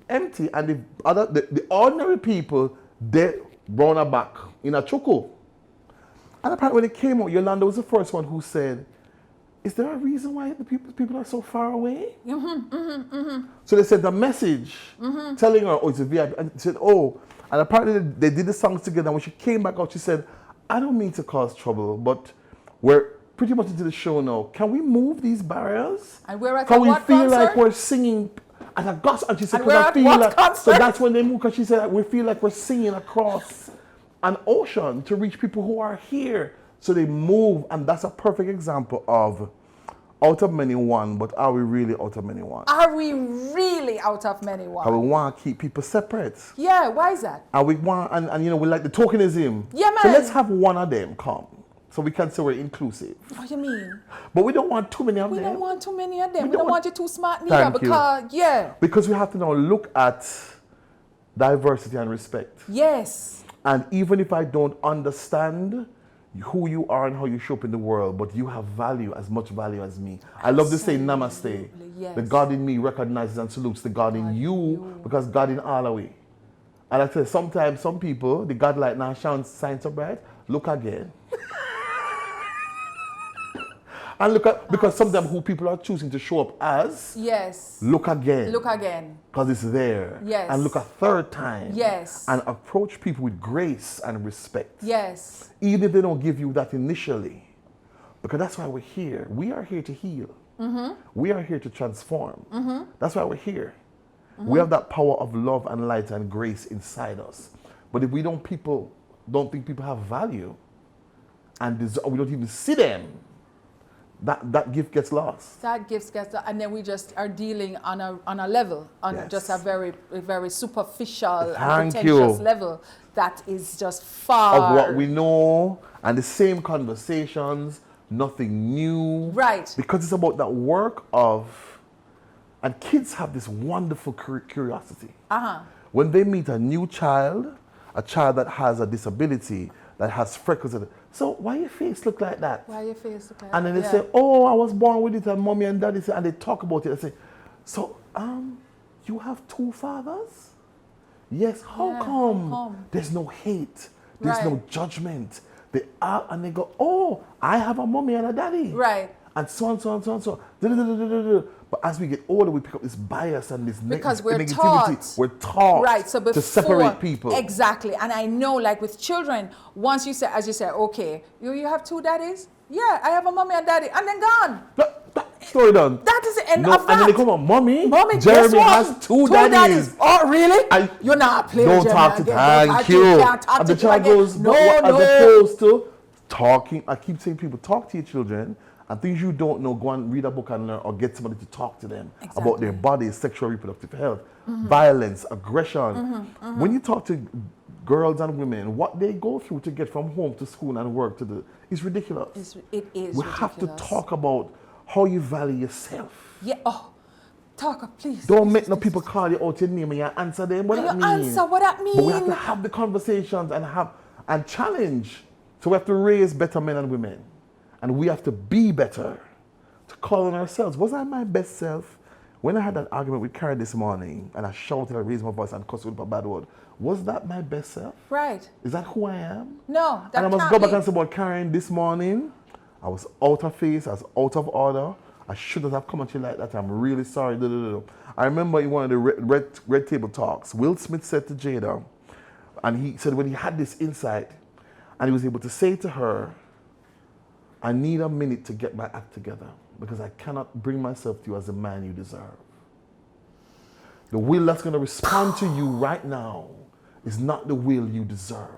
empty, and the ordinary people, they round a back in a choco. And apparently when it came out, Yolanda was the first one who said, is there a reason why the people are so far away? So they sent a message telling her, oh, it's a VIP. And she said, oh. And apparently they did the songs together. And when she came back out, she said, I don't mean to cause trouble, but we're pretty much into the show now. Can we move these barriers? And we're at Can a we what feel concert? like we're singing at a gospel? And she said, And we're at feel what like, concert? so that's when they move, because she said, we feel like we're singing across an ocean to reach people who are here. So they move, and that's a perfect example of out of many one, but are we really out of many one? Are we really out of many And one? we want to keep people separate. Yeah, why is that? And we want, and you know, we like the tokenism. Yeah, So man. let's have one of them come, so we can say we're inclusive. What do you mean? But we don't want too many of We them. don't want too many of them. We don't don't want want- you too smart neither, Thank you. because, yeah, Because we have to now look at diversity and respect. yes, And even if I don't understand who you are and how you show up in the world, but you have value, as much value as me. I love to say namaste. yes. The God in me recognizes and salutes the God in you, because God in all are we. And I tell you, sometimes some people, the God like now shines so bright, look again. And look at, because sometimes who people are choosing to show up as, yes. look again. Look again. Because it's there. Yes. And look a third time. Yes. And approach people with grace and respect. Yes. Even if they don't give you that initially. Because that's why we're here. We are here to heal. We are here to transform. That's why we're here. We have that power of love and light and grace inside us. But if we don't think people have value, and we don't even see them, that gift gets lost. That gift gets, and then we just are dealing on a level, on Yes. just a very superficial Thank and pretentious you. level that is just far Of what we know, and the same conversations, nothing new. Right. Because it's about that work of, and kids have this wonderful curiosity. When they meet a new child, a child that has a disability, that has freckles, so why your face look like that? Why your face look like And then they yeah. say, oh, I was born with it, and mommy and daddy say, and they talk about it. I say, so, you have two fathers? Yes, how Yeah, come? how come? There's no hate, there's no Right. judgment. They are, and they go, oh, I have a mommy and a daddy. Right. And so on, so on, so on, so on. Da-da-da-da-da-da. But as we get older, we pick up this bias and this Because we're negativity. taught. We're taught Right, so before, to separate people. Exactly. And I know, like with children, once you say, as you say, okay, you have two daddies? Yeah, I have a mommy and daddy, and then gone. That story done. That is the end No, of that. and then they come on, mommy, Mommy, guess Jeremy what? has two daddies. Oh, really? I- You're not playing Don't Jeremy talk to again. thank you. Can't talk And to the child again. goes, no, but no. as opposed to talking, I keep saying people talk to your children, and things you don't know, go and read a book and learn, or get somebody to talk to them about their bodies, sexual reproductive health, violence, aggression. When you talk to girls and women, what they go through to get from home to school and work to do is ridiculous. It is We ridiculous. have to talk about how you value yourself. Yeah, oh, talk, please. Don't please, make no please, people call you out your name and you answer them. What And that you mean? answer what that But we have to mean. have the conversations and challenge. So we have to raise better men and women. And we have to be better. To call on ourselves. Was I my best self? When I had that argument with Karen this morning and I shouted, I raised my voice and cussed with a bad word, was that my best self? Right. Is that who I am? No, that And I must can't go back be. and say about Karen this morning. I was out of phase, I was out of order. I shouldn't have come at you like that. I'm really sorry. I remember in one of the red table talks, Will Smith said to Jada, and he said when he had this insight, and he was able to say to her, I need a minute to get my act together because I cannot bring myself to you as the man you deserve. The will that's going to respond to you right now is not the will you deserve.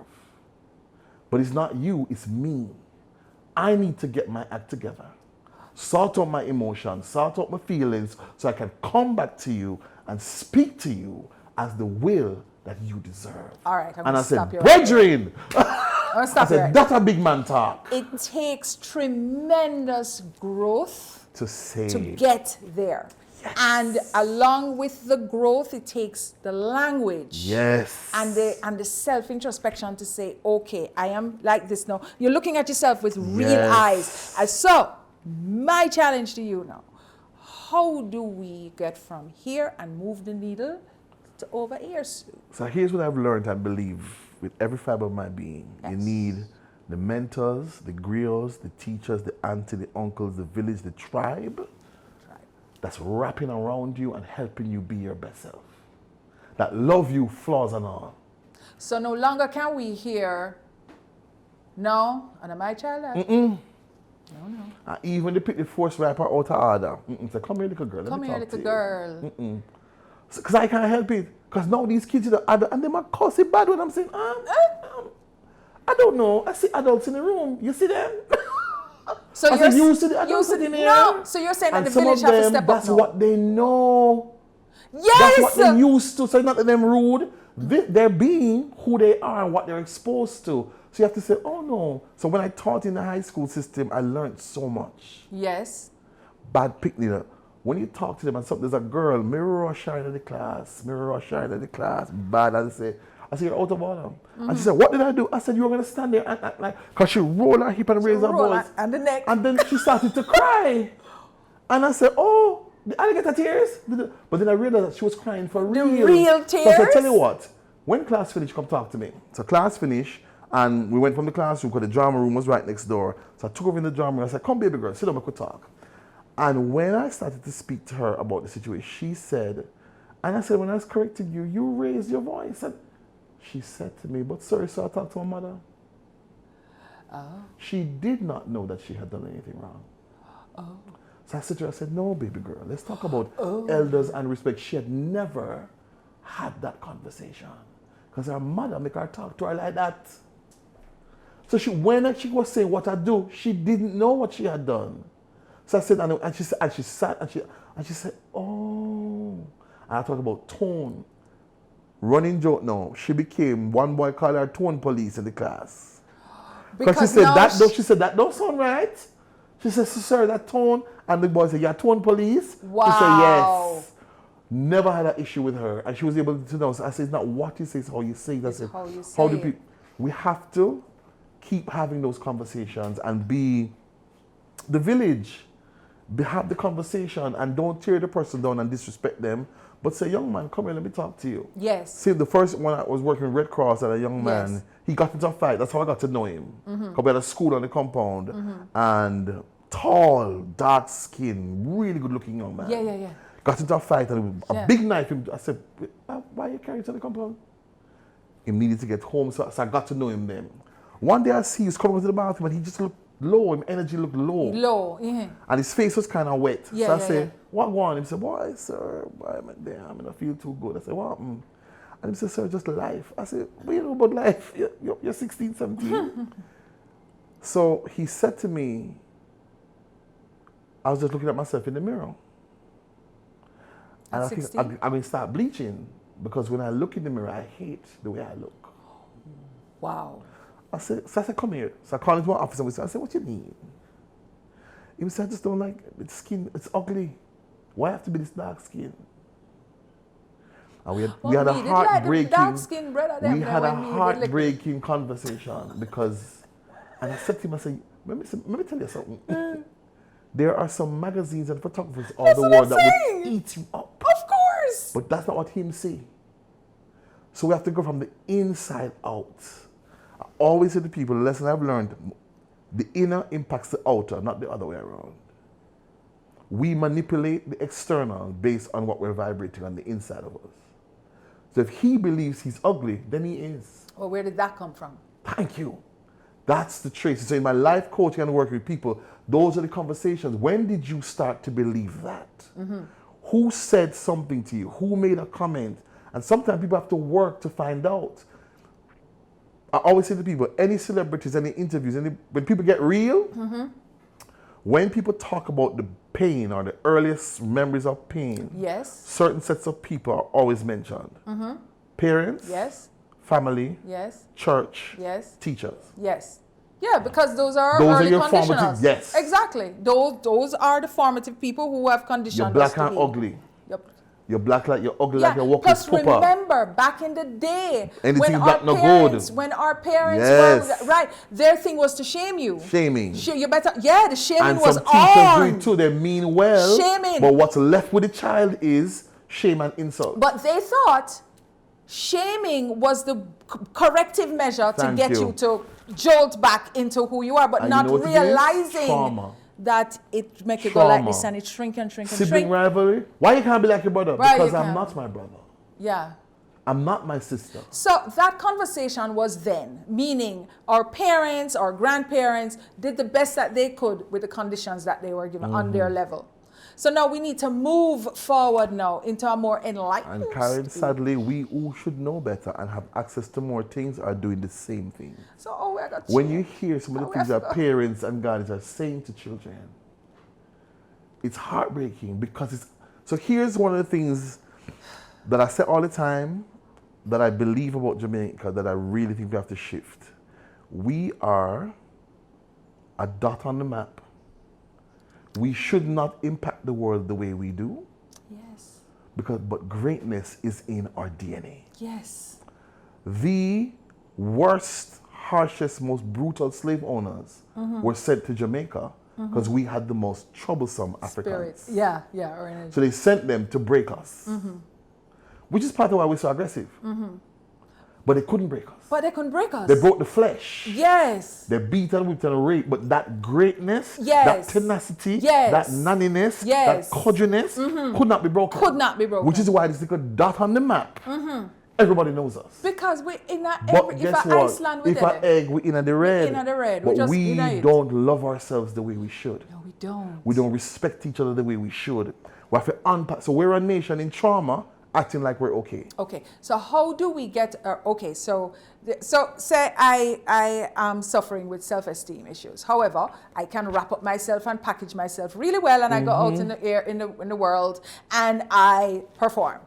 But it's not you, it's me. I need to get my act together. Sort out my emotions, sort out my feelings so I can come back to you and speak to you as the will that you deserve. All right, I'm and gonna I said, stop you right there. brethren, I'm I said, that's a big man talk. It takes tremendous growth To say. to get there. Yes. And along with the growth, it takes the language. Yes. And the self-introspection to say, okay, I am like this now. You're looking at yourself with real Yes. eyes. And so, my challenge to you now, how do we get from here and move the needle to over here? So here's what I've learned and believe with every fiber of my being. Yes. You need the mentors, the griots, the teachers, the auntie, the uncles, the village, the tribe that's wrapping around you and helping you be your best self. That love you, flaws and all. So no longer can we hear, no, and am I child? Mm-mm. No. Even they pick the force rapper out of order. So come here, little girl. Let Come me here, talk to little you. girl. Because I can't help it. Because now these kids, and they might cuss it bad when I'm saying, I don't know. I see adults in the room. You see them? So I said, you see the you adults said- in here? No, so you're saying that And the some village of have to them, step up that's now. what they know. Yes! That's what they used to. So it's not that them rude. They're being who they are and what they're exposed to. So you have to say, oh no. So when I taught in the high school system, I learned so much. Yes. Bad picnic. When you talk to them and something, there's a girl, mirror or shine in the class, bad. I say, you're out of order. And she said, what did I do? I said, you were going to stand there and act like, because she rolled her hip and raised her voice. And the neck. And then she started to cry. And I said, oh, the alligator tears? But then I realized that she was crying for real. real So I said, tears? tell you what, when class finished, come talk to me. So class finished, and we went from the classroom because the drama room was right next door. So I took her in the drama room. I said, come, baby girl, sit down, we could talk. And when I started to speak to her about the situation, she said, and I said, when I was correcting you, you raised your voice. And she said to me, but sorry, so I talked to my mother. Oh. She did not know that she had done anything wrong. Oh. So I said to her, I said, no, baby girl, let's talk about elders and respect. She had never had that conversation because her mother make her talk to her like that. So when she was saying what I do, she didn't know what she had done. So I said, and she sat and she said, oh. And I talked about tone. Running joke now, she became, one boy called her tone police in the class. Because she said, that don't sound right. She said, sir, that tone. And the boy said, yeah, tone police. Wow. She said, yes. Never had an issue with her. And she was able to know. So I said, it's not what you say, it's how you say it. I said, how you say how do it. people, we have to keep having those conversations and be the village. Have the conversation and don't tear the person down and disrespect them. But say, young man, come here, let me talk to you. Yes. See, the first one I was working Red Cross and a young man, Yes. he got into a fight. That's how I got to know him. Because we had a school on the compound. And tall, dark skin, really good looking young man. Yeah. Got into a fight and a big knife. I said, why are you carrying it to the compound? He needed to get home, so I got to know him then. One day I see he's coming to the bathroom and he just looked low, his energy looked low. Low, yeah. And his face was kind of wet. Yeah, so I yeah, said, yeah. what going? He said, why, sir? Why am I there? I don't feel too good. I said, what happened? And he said, sir, just life. I said, what do you know about life? You're 16, 17. So he said to me, I was just looking at myself in the mirror. And At I think 16? I'm going to start bleaching because when I look in the mirror, I hate the way I look. Wow. I said, come here. So I called him to my office and I said, what you need? He said, I just don't like it. The skin, it's ugly. Why have to be this dark skin? And we had a heartbreaking conversation because, and I said to him, I said, let me tell you something. There are some magazines and photographers all the world that would eat you up. Of course. But that's not what him see. So we have to go from the inside out. I always say to people, the lesson I've learned, the inner impacts the outer, not the other way around. We manipulate the external based on what we're vibrating on the inside of us. So if he believes he's ugly, then he is. Well, where did that come from? Thank you. That's the trace. So in my life coaching and working with people, those are the conversations. When did you start to believe that? Who said something to you? Who made a comment? And sometimes people have to work to find out. I always say to people, any celebrities, any interviews, when people get real, when people talk about the pain or the earliest memories of pain, Yes. certain sets of people are always mentioned. Parents, Yes. family, Yes. church, Yes. teachers. Yes. Yeah, because those are Those are early your conditioners. formative- yes. Exactly. Those are the formative people who have conditioned You're black us to and be. ugly. Yep. You're black like you're ugly Yeah. like you're walking Plus, pooper. remember back in the day Anything when our black no parents, good. when our parents Yes. were right, their thing was to shame you. Shaming. You better. Yeah, the shaming And was some teachers do it on. too. They mean well. Shaming. But what's left with the child is shame and insult. But they thought shaming was the corrective measure to Thank get you. you to jolt back into who you are, but And not you know what it is? realizing Trauma. that it make you go like Trauma. this and it shrink and shrink and Sibling shrink. rivalry. Why you can't be like your brother? Right, Because you I'm can't. not my brother. Yeah. I'm not my sister. So that conversation was then, meaning our parents, our grandparents did the best that they could with the conditions that they were given on their level. So now we need to move forward now into a more enlightened And Karen, state. sadly, we who should know better and have access to more things are doing the same thing. So I got When you hear some of the Oh, things we that have to- parents and guardians are saying to children, it's heartbreaking because it's. So here's one of the things that I say all the time that I believe about Jamaica that I really think we have to shift. We are a dot on the map. We should not impact the world the way we do, Yes. but greatness is in our DNA. Yes. The worst, harshest, most brutal slave owners were sent to Jamaica because we had the most troublesome Africans. Spirit. Yeah, or energy. So they sent them to break us, which is part of why we're so aggressive. But they couldn't break us. But they couldn't break us. They broke the flesh. Yes. They beat and whipped and raped, but that greatness, Yes. that tenacity, Yes. that nanniness, Yes. that codginess could not be broken. Could not be broken. Which is why this little dot on the map, everybody knows us. Because we in a, But every, if guess a what? Iceland we If did an it. egg, we in the red. in the red. We But just we unite. don't love ourselves the way we should. No, we don't. We don't respect each other the way we should. We have to unpack. So we're a nation in trauma, acting like we're okay. Okay, so how do we get? Okay, so say I am suffering with self-esteem issues. However, I can wrap up myself and package myself really well, and I go out in the air in the world and I perform,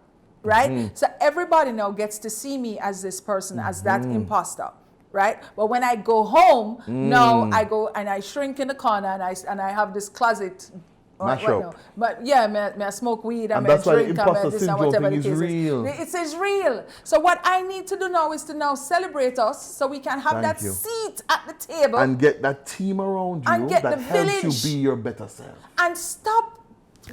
right? So everybody now gets to see me as this person, as that imposter. Right, but when I go home, now I go and I shrink in the corner and I have this closet. Mash Right up. now. But yeah, may I smoke weed, And may I that's why the drink, may I imposter this and syndrome whatever thing the is case real. It is real. So what I need to do now is to now celebrate us so we can have Thank that you. seat at the table And get that team around you And get that the helps village. you be your better self. and stop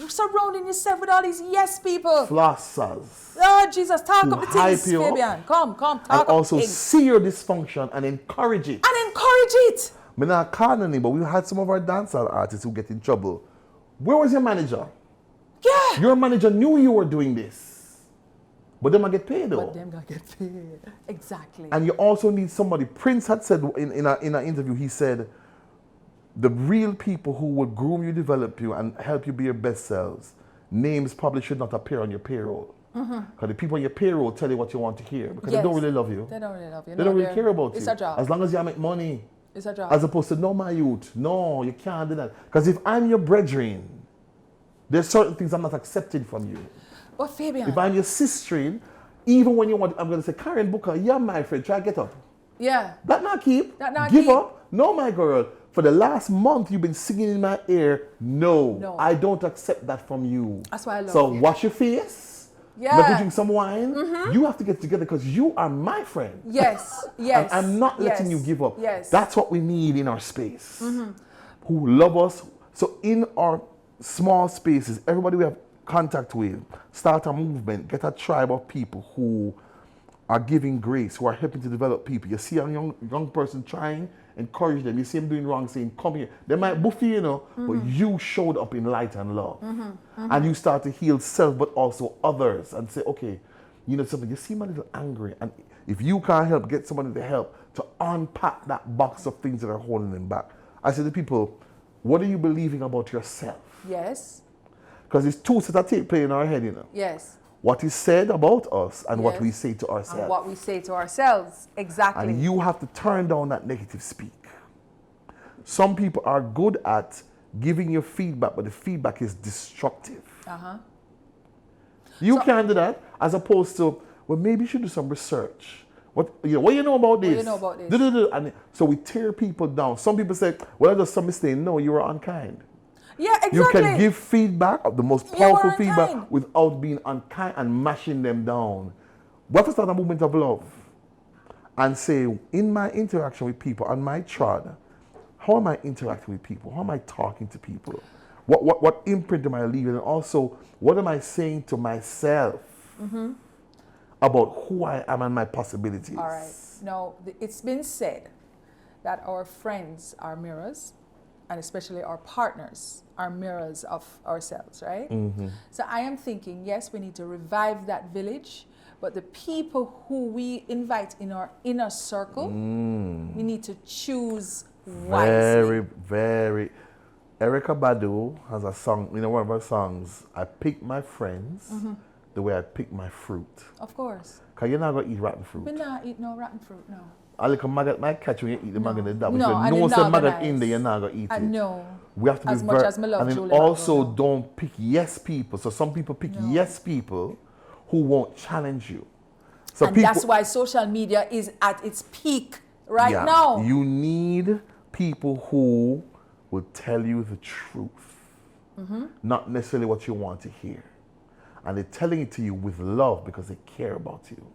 surrounding yourself with all these yes people. Flossers. Oh, Jesus, talk Who of the hype things, you up Fabian. Come, talk And of also the things. see your dysfunction and encourage it. And encourage it. I'm not calling any, but we had some of our dancehall artists who get in trouble. Where was your manager? Yeah. Your manager knew you were doing this. But them might get paid though. But them gonna get paid. Exactly. And you also need somebody. Prince had said in an interview, he said, the real people who would groom you, develop you, and help you be your best selves, names probably should not appear on your payroll. Because the people on your payroll tell you what you want to hear because they don't really love you. They don't really love you. They No, don't really they're- care about It's you. a job. As long as you make money. It's a job. As opposed to, no, my youth, no, you can't do that. Because if I'm your brethren, there's certain things I'm not accepting from you. But Fabian. If I'm your sister, even when you want, I'm going to say, Karen Booker, you're my friend, try to get up. Yeah. That not keep. That not Give keep. up. No, my girl. For the last month, you've been singing in my ear. No, No. I don't accept that from you. That's why I love So you. wash your face. Yeah. Let me drink some wine. You have to get together because you are my friend. Yes. Yes. And I'm not letting yes, you give up. Yes. That's what we need in our space. Who love us. So in our small spaces, everybody we have contact with, start a movement, get a tribe of people who are giving grace, who are helping to develop people. You see a young person trying, encourage them. You see him doing wrong, saying, come here. They might buff you, but you showed up in light and love. And you start to heal self, but also others, and say, okay, You know something, you seem a little angry. And if you can't help, get somebody to help to unpack that box of things that are holding them back. I say to people, what are you believing about yourself? Yes. Because it's two sets of tape playing in our head, you know. Yes. What is said about us and what Yes. we say to ourselves. And what we say to ourselves. Exactly. And you have to turn down that negative speak. Some people are good at giving you feedback, but the feedback is destructive. You can do that, as opposed to, well, maybe you should do some research. What you know about this? What you know about this? And so we tear people down. Some people say, well, I just some mistake. No, you were unkind. Yeah, exactly. You can give feedback, of the most powerful unkind. feedback, without being unkind and mashing them down. We have to start a movement of love and say, in my interaction with people, on my trod, how am I interacting with people? How am I talking to people? What imprint am I leaving? And also, what am I saying to myself about who I am and my possibilities? All right. Now, it's been said that our friends are mirrors, and especially our partners are mirrors of ourselves, right? So I am thinking, yes, we need to revive that village, but the people who we invite in our inner circle, we need to choose wisely. Very. Erykah Badu has a song, one of her songs, I pick my friends the way I pick my fruit. Of course. Because you're not going to eat rotten fruit. We not eat no rotten fruit, no. A little maggot might catch when you eat the maggot in the dab. No, If and you know it's some not maggot nice. in there, you're not going to eat I it. know. We have to As be much as me love and then Julie also Magno. don't pick yes people. So some people pick yes people who won't challenge you. So And that's why social media is at its peak right now. You need people who will tell you the truth, not necessarily what you want to hear. And they're telling it to you with love because they care about you.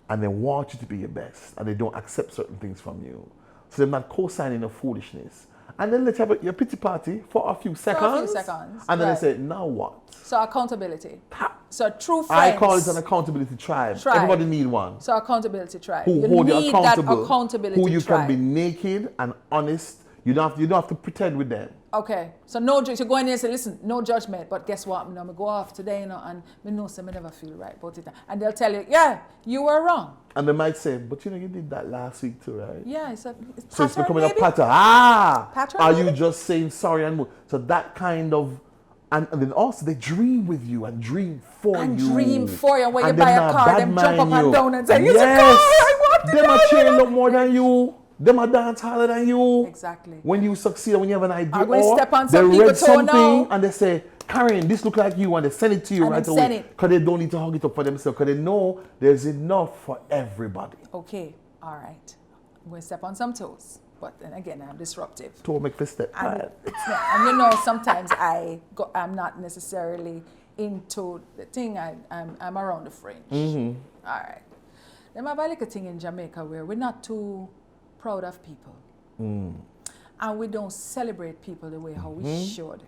And they want you to be your best. And they don't accept certain things from you. So they're not co-signing the foolishness. And then let's have your pity party for a few seconds. And then they say, now what? So accountability. So true friends. I call it an accountability tribe. Everybody need one. So accountability tribe. Who you hold you need accountable. that accountability who you tribe. can be naked and honest. You don't have to pretend with them. Okay, so no, you go in there and say, listen, no judgment, but guess what? I'm going to go off today, and I know I never feel right about it. And they'll tell you, yeah, you were wrong. And they might say, but you did that last week too, right? Yeah, it's so it's becoming maybe? a pattern. Pattern, are maybe? you just saying sorry and move? So that kind of, and then also they dream with you and dream for you. And dream for you. When you And buy them a not car, them jump up bad-mind and down and say, yes. it's a car, I want it. Them a cheer up more than you. Them a dance harder than you. Exactly. When you succeed, when you have an idea, I'm going to step on they some read people's toe something now. and they say, Karen, this look like you, and they send it to you And right then send away. it. Because they don't need to hug it up for themselves, because they know there's enough for everybody. Okay, all right. I'm going to step on some toes. But then again, I'm disruptive. To make this step. And you sometimes I'm not necessarily into the thing. I'm around the fringe. All right. Then I have a little thing in Jamaica where we're not too proud of people. And we don't celebrate people the way how we should.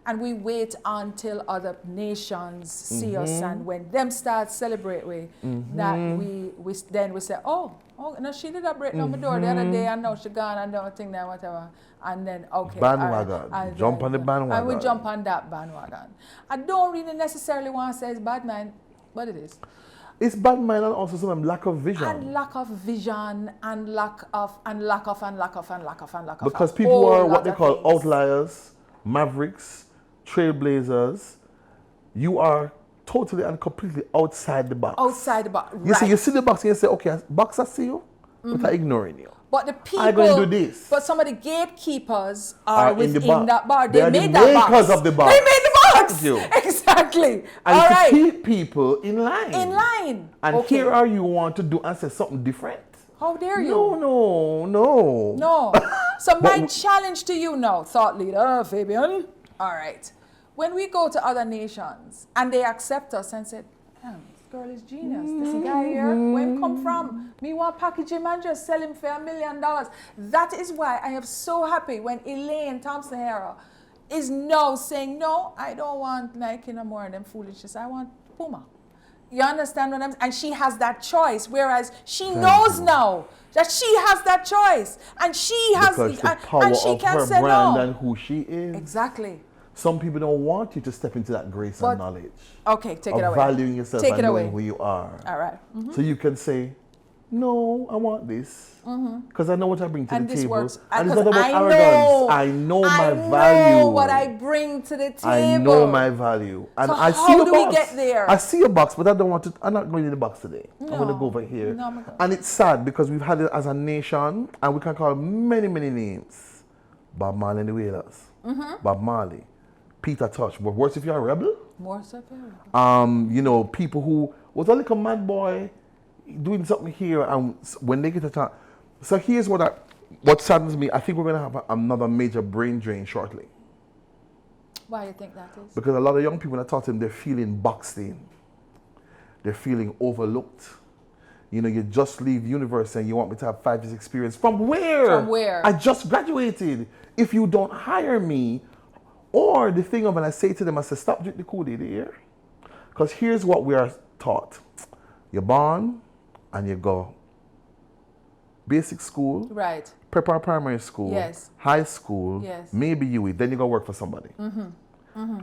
And we wait until other nations see us, and when them start celebrate that we say, oh, no, she did a break on my door the other day, and now she gone and don't think that whatever. And then bandwagon. Right, jump on the bandwagon. And we jump on that bandwagon. I don't really necessarily want to say it's bad mind, but it is. It's bad mind and also some lack of vision. And lack of vision and lack of. Because people are what they call outliers, mavericks, trailblazers. You are totally and completely outside the box. Outside the box, You right. you see the box and you say, okay, box I see you, but I'm ignoring you. But the people, I'm going to do this. But some of the gatekeepers are in the within box. that bar. They They are the made that box. makers of the box. They made the box. Thank you. Exactly. And All to right. keep people in line. In line. And Okay. here are you want to do and say something different. How dare you? No. No. So my challenge to you now, thought leader, Fabian. All right. When we go to other nations and they accept us and say, damn, this girl is genius. This guy here, where him come from? Me want package him and just sell him for $1 million. That is why I am so happy when Elaine Thompson-Hera is now saying, no, I don't want Nike no more of them foolishness. I want Puma. You understand what I'm saying? And she has that choice, whereas she knows now that she has that choice. And she has, Because the power and she of can her say brand no. and who she is. Exactly. Some people don't want you to step into that grace But- and knowledge. Okay, take it of away. valuing yourself Take and it knowing away. who you are. All right. So you can say, no, I want this. Because I know what I bring to And the this table. works. And it's Because not about I arrogance. know- I know my I value. know what I bring to the table. I know my value. And So I see how a do we box. get there? I see a box, but I don't want to. I'm not going in the box today. I'm going to No. go over here. No, I'm not going. And it's sad because we've had it as a nation, and we can call many, many names. Bob Marley and the Wailers. Bob Marley. Peter Tosh. But worse if you're a rebel. More so. You know, people who was a little mad boy doing something here, and when they get a chance. So here's what saddens me. I think we're going to have another major brain drain shortly. Why do you think that is? Because a lot of young people, when I talk to them, they're feeling boxed in. They're feeling overlooked. You know, you just leave university and you want me to have 5 years experience. From where? From where? I just graduated. If you don't hire me, or the thing of, and I say to them, I say, stop drinking the Kool-Aid here. Because here's what we are taught. You're born and you go basic school, Right. prepare primary school, Yes. high school, Yes. maybe UE, then you go work for somebody.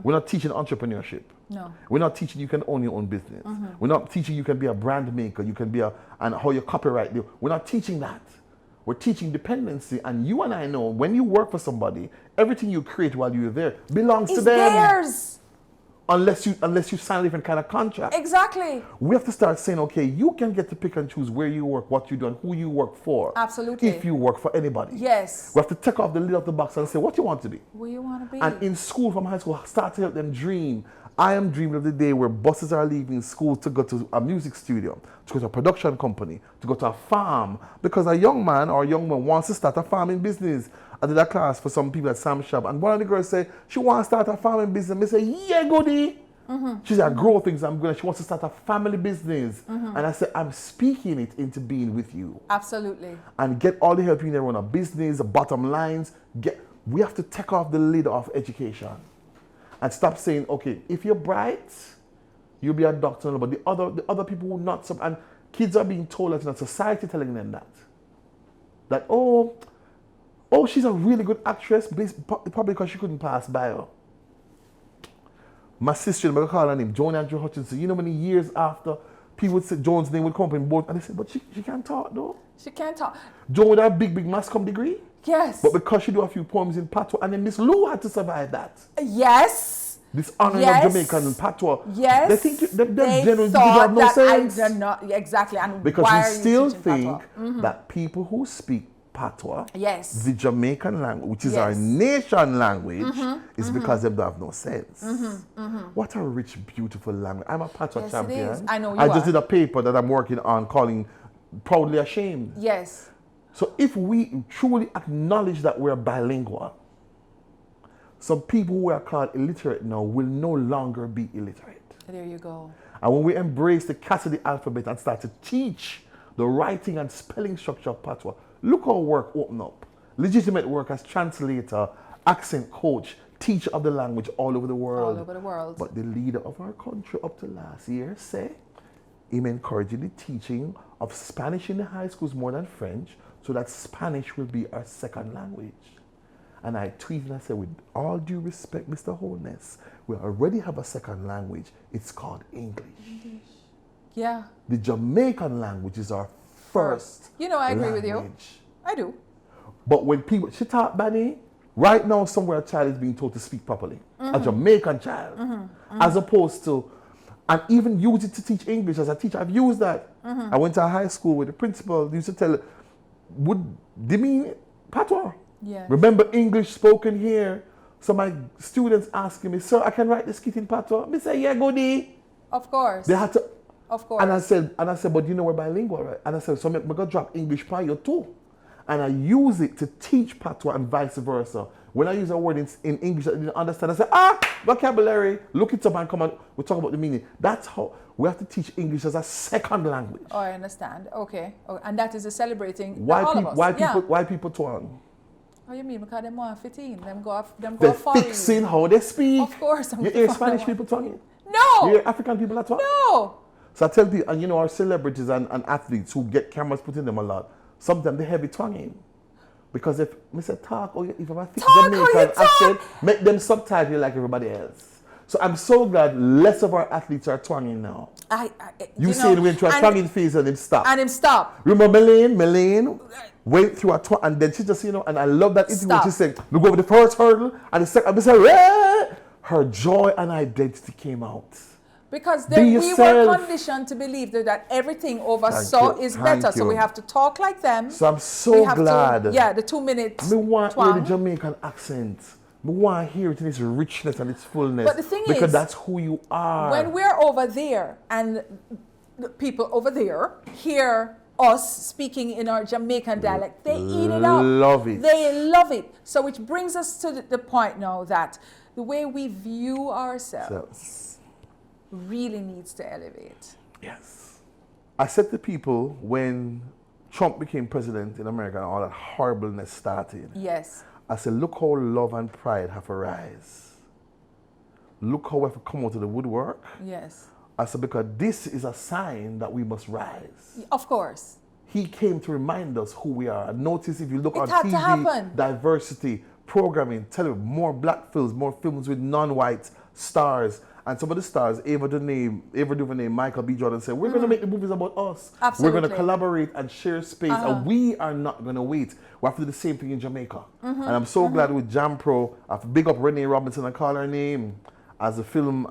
We're not teaching entrepreneurship. No. We're not teaching you can own your own business. We're not teaching you can be a brand maker, you can be and how you copyright. We're not teaching that. We're teaching dependency, and you and I know when you work for somebody, everything you create while you're there belongs to It's them. theirs. Unless you sign a different kind of contract. Exactly. We have to start saying, okay, you can get to pick and choose where you work, what you do, and who you work for. Absolutely. If you work for anybody. Yes. We have to take off the lid of the box and say, what you want to be. Where you want to be. And in school, from high school, start to help them dream. I am dreaming of the day where buses are leaving school to go to a music studio, to go to a production company, to go to a farm. Because a young man or a young woman wants to start a farming business. I did a class for some people at Sam Shop, and one of the girls said, she wants to start a farming business. I say, yeah, goodie. She said, I grow things, she wants to start a family business. And I said, I'm speaking it into being with you. Absolutely. And get all the help you need to run a business, the bottom lines. We have to take off the lid of education. And stop saying, okay, if you're bright, you'll be a doctor, but the other people will not. And kids are being told that in a society telling them that. That, oh, she's a really good actress, probably because she couldn't pass bio. My sister, I'm going to call her name, Joan Andrew Hutchinson. You know, many years after, people would say Joan's name would come up in board, and they said, but she can't talk, though. She can't talk. Joan with that big mass comm degree. Yes. But because she do a few poems in patois, and then Miss Lou had to survive that. Yes. This honoring Yes. of Jamaican and patois. Yes. They think them generally thought have no that sense. they're not, exactly. And Because why we are you still teaching think patois? that people who speak patois, Yes. the Jamaican language, which is our Yes. nation language, is because they don't have no sense. What a rich, beautiful language. I'm a patois Yes, it champion. is. I know you I just are. did a paper that I'm working on calling Proudly Ashamed. Yes. So if we truly acknowledge that we're bilingual, some people who are called illiterate now will no longer be illiterate. There you go. And when we embrace the Cassidy alphabet and start to teach the writing and spelling structure of patois, look how work open up. Legitimate work as translator, accent coach, teacher of the language all over the world. All over the world. But the leader of our country up to last year said, him encouraging the teaching of Spanish in the high schools more than French, so that Spanish will be our second language. And I tweeted and I said, with all due respect, Mr. Holness, we already have a second language. It's called English. Yeah. The Jamaican language is our first You know, I agree with you. language. I do. But when people, she taught Benny, right now somewhere a child is being told to speak properly. A Jamaican child. As opposed to, and even use it to teach English as a teacher. I've used that. I went to a high school where the principal used to tell, they mean patois. Yes. Remember English spoken here. So my students asking me, sir, I can write this skit in patois. I say, yeah, goodie. Of course. They had to, Of course. and I said, but you know we're bilingual, right? And I said, so I'm gonna drop English for you too. And I use it to teach patois and vice versa. When I use a word in English that I didn't understand, I say, vocabulary, look it up and come on, we'll talk about the meaning. That's how we have to teach English as a second language. Oh, I understand. Okay. Oh, and that is a celebrating Why all people of us. why people twang? Oh, you mean because them want 15? Them go They're follow fixing you. how they speak. Of course. I'm You hear gonna Spanish follow. people twanging? No. You hear African people that twang? No. So I tell people, and you know our celebrities and athletes who get cameras put in them a lot, sometimes they heavy twanging. Because if Mr. Talk, or if I think Talk how Jamaican you talk. accent, make them subtitle like everybody else. So I'm so glad less of our athletes are twanging now. You see it went through a twanging phase and him stop. And him stop. Remember Melaine went through a twang and then she just, you know, and I love that interview when she said, we go over the first hurdle and the second, I said, her joy and identity came out. Because then we were conditioned to believe that everything over is better. So we have to talk like them. So I'm so glad. The 2 minutes. We want to hear the Jamaican accent. We want to hear it in its richness and its fullness. But the thing because is, that's who you are. When we're over there and the people over there hear us speaking in our Jamaican dialect, they eat it up. Love it. They love it. So which brings us to the point now that the way we view ourselves really needs to elevate. Yes. I said to people when Trump became president in America and all that horribleness started. Yes. I said, look how love and pride have arise. Look how we have come out of the woodwork. Yes. I said, because this is a sign that we must rise. Of course. He came to remind us who we are. Notice if you look on had to TV, happen. diversity, programming, television, more black films, more films with non-white stars. And some of the stars, Ava DuVernay, Michael B. Jordan said, we're going to make the movies about us. Absolutely. We're going to collaborate and share space. And we are not going to wait. We have to do the same thing in Jamaica. And I'm so glad with Jam Pro, I have to big up Renee Robinson and call her name as a film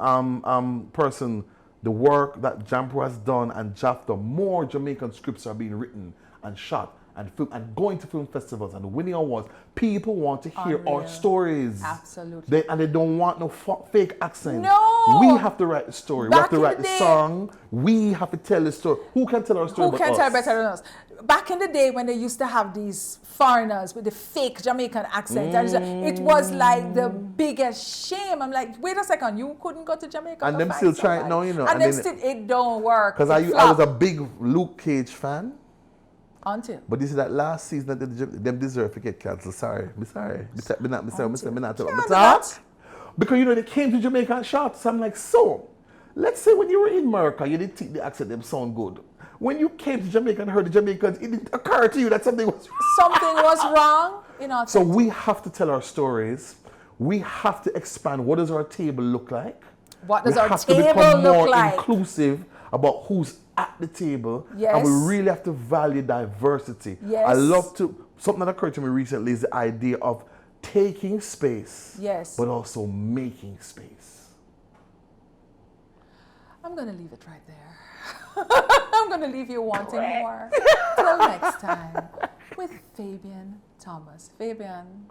person. The work that Jam Pro has done and JAFTA, more Jamaican scripts are being written and shot and filmed and going to film festivals and winning awards. People want to hear our stories. Absolutely. They don't want no fake accent. No. We have to write the story. We have to write the song. We have to tell the story. Who can tell our story but us? Who can tell better than us? Back in the day when they used to have these foreigners with the fake Jamaican accent, it was like the biggest shame. I'm like, wait a second, you couldn't go to Jamaica and them still try it now, you know. And them still, it don't work. Because I was a big Luke Cage fan. Until. But this is that last season that them deserve to get cancelled. Sorry. I'm sorry. I'm not. Because, you know, they came to Jamaica and shot. So I'm like, so, let's say when you were in America, you didn't think the accent them sound good. When you came to Jamaica and heard the Jamaicans, it didn't occur to you that something was wrong. You know, so we have to tell our stories. We have to expand. What does our table look like? What does our table look like? We have to become more inclusive about who's at the table. Yes. And we really have to value diversity. Yes. I love to, something that occurred to me recently is the idea of taking space, yes, but also making space. I'm going to leave it right there. I'm going to leave you wanting more. Till next time with Fabian Thomas. Fabian,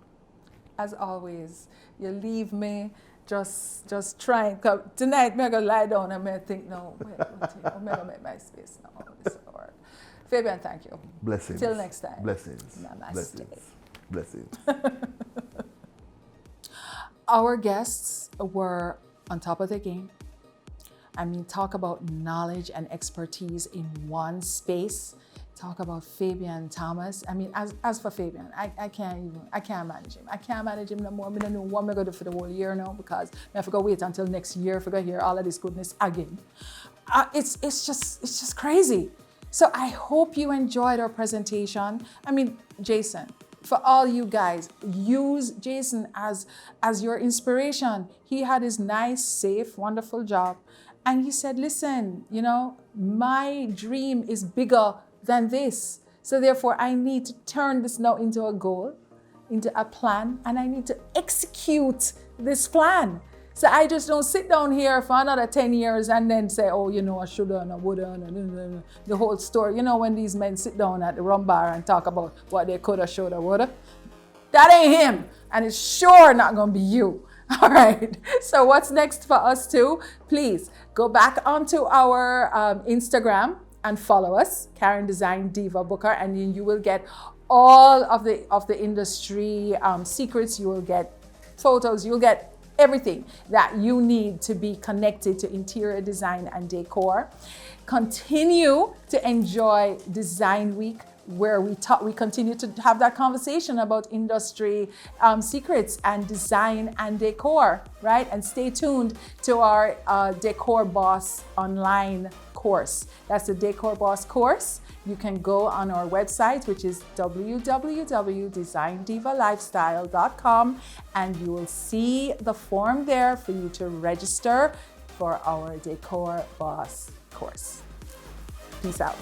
as always, you leave me just trying. Tonight, I'm going to lie down and I think, no, wait, I'm going to make my space now. This will work. Fabian, thank you. Blessings. Till next time. Blessings. Namaste. Blessings. Our guests were on top of their game. I mean, talk about knowledge and expertise in one space. Talk about Fabian Thomas. I mean, as for Fabian, I can't manage him. I can't manage him no more. I don't know what I'm going to do for the whole year now because I have to go wait until next year if I go hear all of this goodness again. It's just crazy. So I hope you enjoyed our presentation. I mean, Jason, for all you guys, use Jason as your inspiration. He had his nice, safe, wonderful job. And he said, listen, you know, my dream is bigger than this. So therefore, I need to turn this now into a goal, into a plan, and I need to execute this plan. So I just don't sit down here for another 10 years and then say, oh, you know, I should have and I would have, and the whole story. You know, when these men sit down at the rum bar and talk about what they could have, should have, would have. That ain't him. And it's sure not going to be you. All right. So what's next for us too? Please go back onto our Instagram and follow us, Karen Design Diva Booker, and then you will get all of the industry secrets. You will get photos. You'll get everything that you need to be connected to interior design and decor. Continue to enjoy Design Week, where we continue to have that conversation about industry secrets and design and decor, right? And stay tuned to our Decor Boss online course. That's the Decor Boss course. You can go on our website, which is www.designdivaliFestyle.com, and you will see the form there for you to register for our Decor Boss course. Peace out.